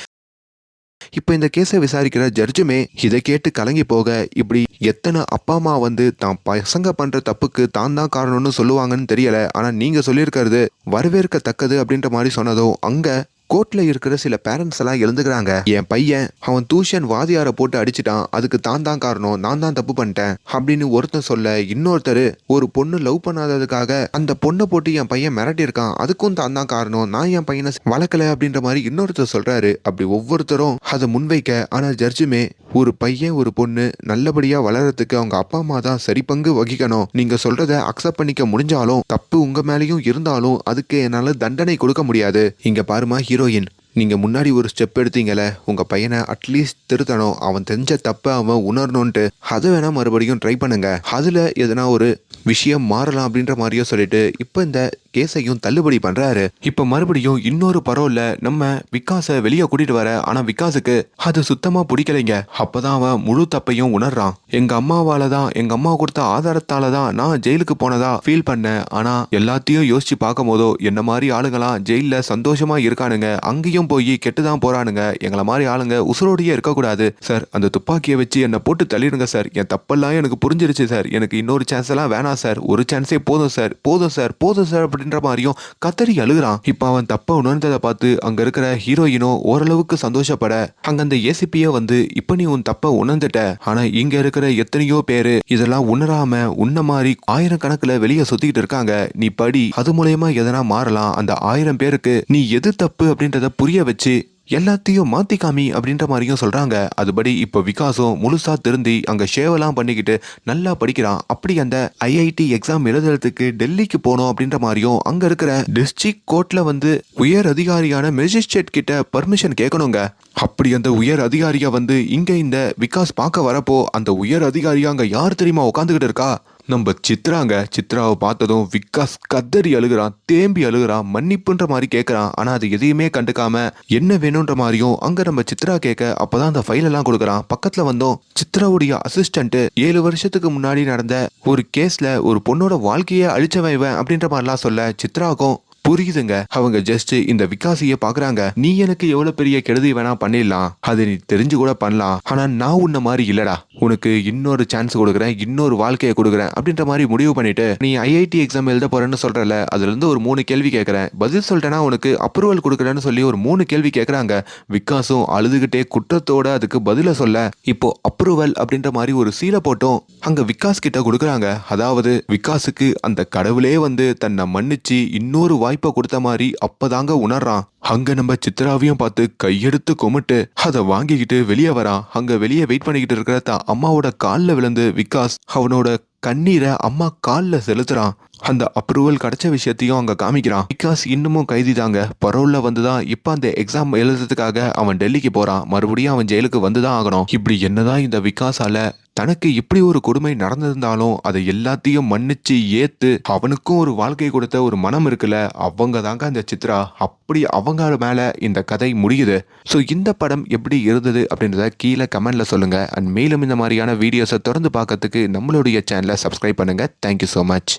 இப்ப இந்த கேஸை விசாரிக்கிற ஜட்ஜுமே இதை கேட்டு கலங்கி போக, இப்படி எத்தனை அப்பா அம்மா வந்து தான் பசங்க பண்ற தப்புக்கு தான் தான் காரணம்னு சொல்லுவாங்கன்னு தெரியல. ஆனா நீங்க சொல்லியிருக்கிறது வரவேற்கத்தக்கது அப்படின்ற மாதிரி சொன்னதும் அங்க கோர்ட்ல இருக்கிற சில பேரண்ட்ஸ் எல்லாம் எழுந்துக்கிறாங்க. என் பையன் அவன் டியூஷன் வாதியார போட்டு அடிச்சிட்டான், அதுக்கு தான் தான் காரணம், நான் தான் தப்பு பண்ணிட்டேன் அப்படின்னு ஒருத்தன் சொல்ல, இன்னொருத்தர் ஒரு பொண்ணு லவ் பண்ணாததுக்காக அந்த பொண்ணை போட்டு என் பையன் மிரட்டி இருக்கான், அதுக்கும் தான் தான் காரணம், நான் என் பையனை வளர்க்கல அப்படின்ற மாதிரி இன்னொருத்தர் சொல்றாரு. அப்படி ஒவ்வொருத்தரும் அதை முன்வைக்க, ஆனா ஜட்ஜுமே ஒரு பையன் ஒரு பொண்ணு நல்லபடியா வளர்றதுக்கு அவங்க அப்பா அம்மா தான் சரி பங்கு வகிக்கணும். நீங்க சொல்றத அக்செப்ட் பண்ணிக்க முடிஞ்சாலும் தப்பு உங்க மேலேயும் இருந்தாலும் அதுக்கு என்னால தண்டனை கொடுக்க முடியாது. இங்க பாருமா ஹீரோயின், நீங்க முன்னாடி ஒரு ஸ்டெப் எடுத்தீங்கல்ல, உங்க பையனை அட்லீஸ்ட் திருத்தணும், அவன் தெரிஞ்ச தப்ப அவன் உணரணும்ட்டு அதை வேணா மறுபடியும் ட்ரை பண்ணுங்க, அதுல எதனா ஒரு விஷயம் மாறலாம் அப்படின்ற மாதிரியும் சொல்லிட்டு இப்ப இந்த கேஸையும் தள்ளுபடி பண்றாரு. இப்ப மறுபடியும் இன்னொரு பரோல்ல நம்ம விகாஸை வெளியே கூட்டிட்டு வர, ஆனா விகாஸுக்கு அது சுத்தமா பிடிக்கலைங்க. அப்பதான் அவன் முழு தப்பையும் உணர்றான். எங்க அம்மாவால தான், எங்க அம்மா கொடுத்த ஆதாரத்தால தான் நான் ஜெயிலுக்கு போனதா ஃபீல் பண்ணேன். ஆனா எல்லாத்தையும் யோசிச்சு பார்க்கும் போதோ என்ன மாதிரி ஆளுங்களாம் ஜெயில சந்தோஷமா இருக்கானுங்க, அங்கேயும் போய் கெட்டுதான் போறானுங்க. எங்களை மாதிரி ஆளுங்க உசுரோடையே இருக்கக்கூடாது சார். அந்த துப்பாக்கியை வச்சு என்னை போட்டு தள்ளிடுங்க சார், என் தப்பெல்லாம் எனக்கு புரிஞ்சிருச்சு சார், எனக்கு இன்னொரு சான்ஸ் எல்லாம் வேணாம் சார், ஒரு சான்ஸே போதும் சார், போதும் சார், போதும் சார் அப்படின்ற மாதிரியும் கத்தறி அழுகுறான். இப்ப அவன் தப்ப உணர்ந்ததை பார்த்து அங்க இருக்கிற ஹீரோயினும் ஓரளவுக்கு சந்தோஷப்பட, அங்க அந்த ஏசிபிய வந்து இப்ப நீ உன் தப்ப உணர்ந்துட்ட, ஆனா இங்க இருக்கிற எத்தனையோ பேரு இதெல்லாம் உணராம உன்ன மாதிரி 1000 கணக்குல வெளியே சுத்திக்கிட்டு இருக்காங்க, நீ படி, அது மூலயமா எதனா மாறலாம், அந்த 1000 பேருக்கு நீ எது தப்பு அப்படின்றத புரிய வச்சு எல்லாத்தையும் மாத்தி காமி அப்படின்ற மாதிரியும் சொல்றாங்க. அதுபடி இப்ப விகாஸும் முழுசா திருந்தி அங்க ஷேவெல்லாம் பண்ணிக்கிட்டு நல்லா படிக்கிறான். அப்படி அந்த ஐஐடி எக்ஸாம் எழுதுறதுக்கு டெல்லிக்கு போனோம் அப்படின்ற மாதிரியும் அங்க இருக்கிற டிஸ்ட்ரிக்ட் கோர்ட்ல வந்து உயர் அதிகாரியான மேஜிஸ்ட்ரேட் கிட்ட பர்மிஷன் கேட்கணுங்க. அப்படி அந்த உயர் அதிகாரியா வந்து இங்க இந்த விகாஸ் பார்க்க வரப்போ அந்த உயர் அதிகாரியா அங்க யார் தெரியுமா உட்காந்துக்கிட்டு இருக்கா? நம்ம சித்ராங்க. சித்ராவை பார்த்ததும் விகாஸ் கதறி அழுகிறான், தேம்பி அழுகிறான், மன்னிப்புன்ற மாதிரி கேட்கறான். ஆனா அது எதையுமே கண்டுக்காம என்ன வேணும்ன்ற மாதிரியும் அங்க நம்ம சித்ரா கேட்க, அப்பதான் அந்த ஃபைல் எல்லாம் கொடுக்குறான். பக்கத்துல வந்தோம் சித்ராவுடைய அசிஸ்டன்ட் 7 வருஷத்துக்கு முன்னாடி நடந்த ஒரு கேஸ்ல ஒரு பொண்ணோட வாழ்க்கையே அழிச்சவன் இவன் அப்படின்ற மாதிரிலாம் சொல்ல, சித்ராவுக்கும் புரியுதுங்க. அவங்க ஜஸ்ட் இந்த விகாசிய பாக்குறாங்க. நீ எனக்கு எவ்வளவு பெரிய கெடுதி வேணா பண்ணிடலாம், அது நீ தெரிஞ்சு கூட பண்ணலாம், ஆனா நான் உன்ன மாதிரி இல்லடா, உனக்கு இன்னொரு சான்ஸ் கொடுக்குறேன், இன்னொரு வாழ்க்கையை கொடுக்குறேன் அப்படின்ற மாதிரி முடிவு பண்ணிட்டு நீ ஐஐடி எக்ஸாம் எழுத போறேன்னு சொல்றல, அதுல இருந்து ஒரு 3 கேள்வி கேட்கறேன், பதில் சொல்லிட்டேன்னா உனக்கு அப்ரூவல் கொடுக்குறேன்னு சொல்லி ஒரு 3 கேள்வி கேட்கறாங்க. விகாஸும் அழுதுகிட்டே குற்றத்தோட அதுக்கு பதில சொல்ல, இப்போ அப்ரூவல் அப்படின்ற மாதிரி ஒரு சீலை போட்டோம் அங்க விகாஸ் கிட்ட கொடுக்குறாங்க. அதாவது விகாஸுக்கு அந்த கடவுளே வந்து தன்னை மன்னிச்சு இன்னொரு வாய்ப்பை கொடுத்த மாதிரி அப்பதாங்க உணர்றான். அங்க நம்ம சித்ராவையும் பார்த்து கையெடுத்து கும்பிட்டு அதை வாங்கிக்கிட்டு வெளியே வரான். அங்க வெளியே வெயிட் பண்ணிக்கிட்டு இருக்கிற தான் அம்மாவோட காலில் விழுந்து விகாஸ் அவனோட கண்ணீரை அம்மா கால்ல செலுத்துறான். அந்த அப்ரூவல் கிடைச்ச விஷயத்தையும் அங்க காமிக்கிறான். விகாஸ் இன்னமும் கைதி தாங்க. பரோல்ல வந்துதான் இப்ப அந்த எக்ஸாம் எழுதுறதுக்காக அவன் டெல்லிக்கு போறான். மறுபடியும் அவன் ஜெயிலுக்கு வந்துதான் ஆகணும். இப்படி என்னதான் இந்த விகாஸால தனக்கு இப்படி ஒரு கொடுமை நடந்திருந்தாலும் அதை எல்லாத்தையும் மன்னிச்சு ஏத்து அவனுக்கும் ஒரு வாழ்க்கை கொடுத்த ஒரு மனம் இருக்குல்ல, அவங்க தாங்க அந்த சித்ரா. அப்படி அவங்க மேல இந்த கதை முடியுது. ஸோ இந்த படம் எப்படி இருந்தது அப்படின்றத கீழே கமெண்ட்ல சொல்லுங்க. அண்ட் மேலும் இந்த மாதிரியான வீடியோஸை தொடர்ந்து பார்க்கறதுக்கு நம்மளுடைய சேனலை சப்ஸ்கிரைப் பண்ணுங்க. Thank you so much.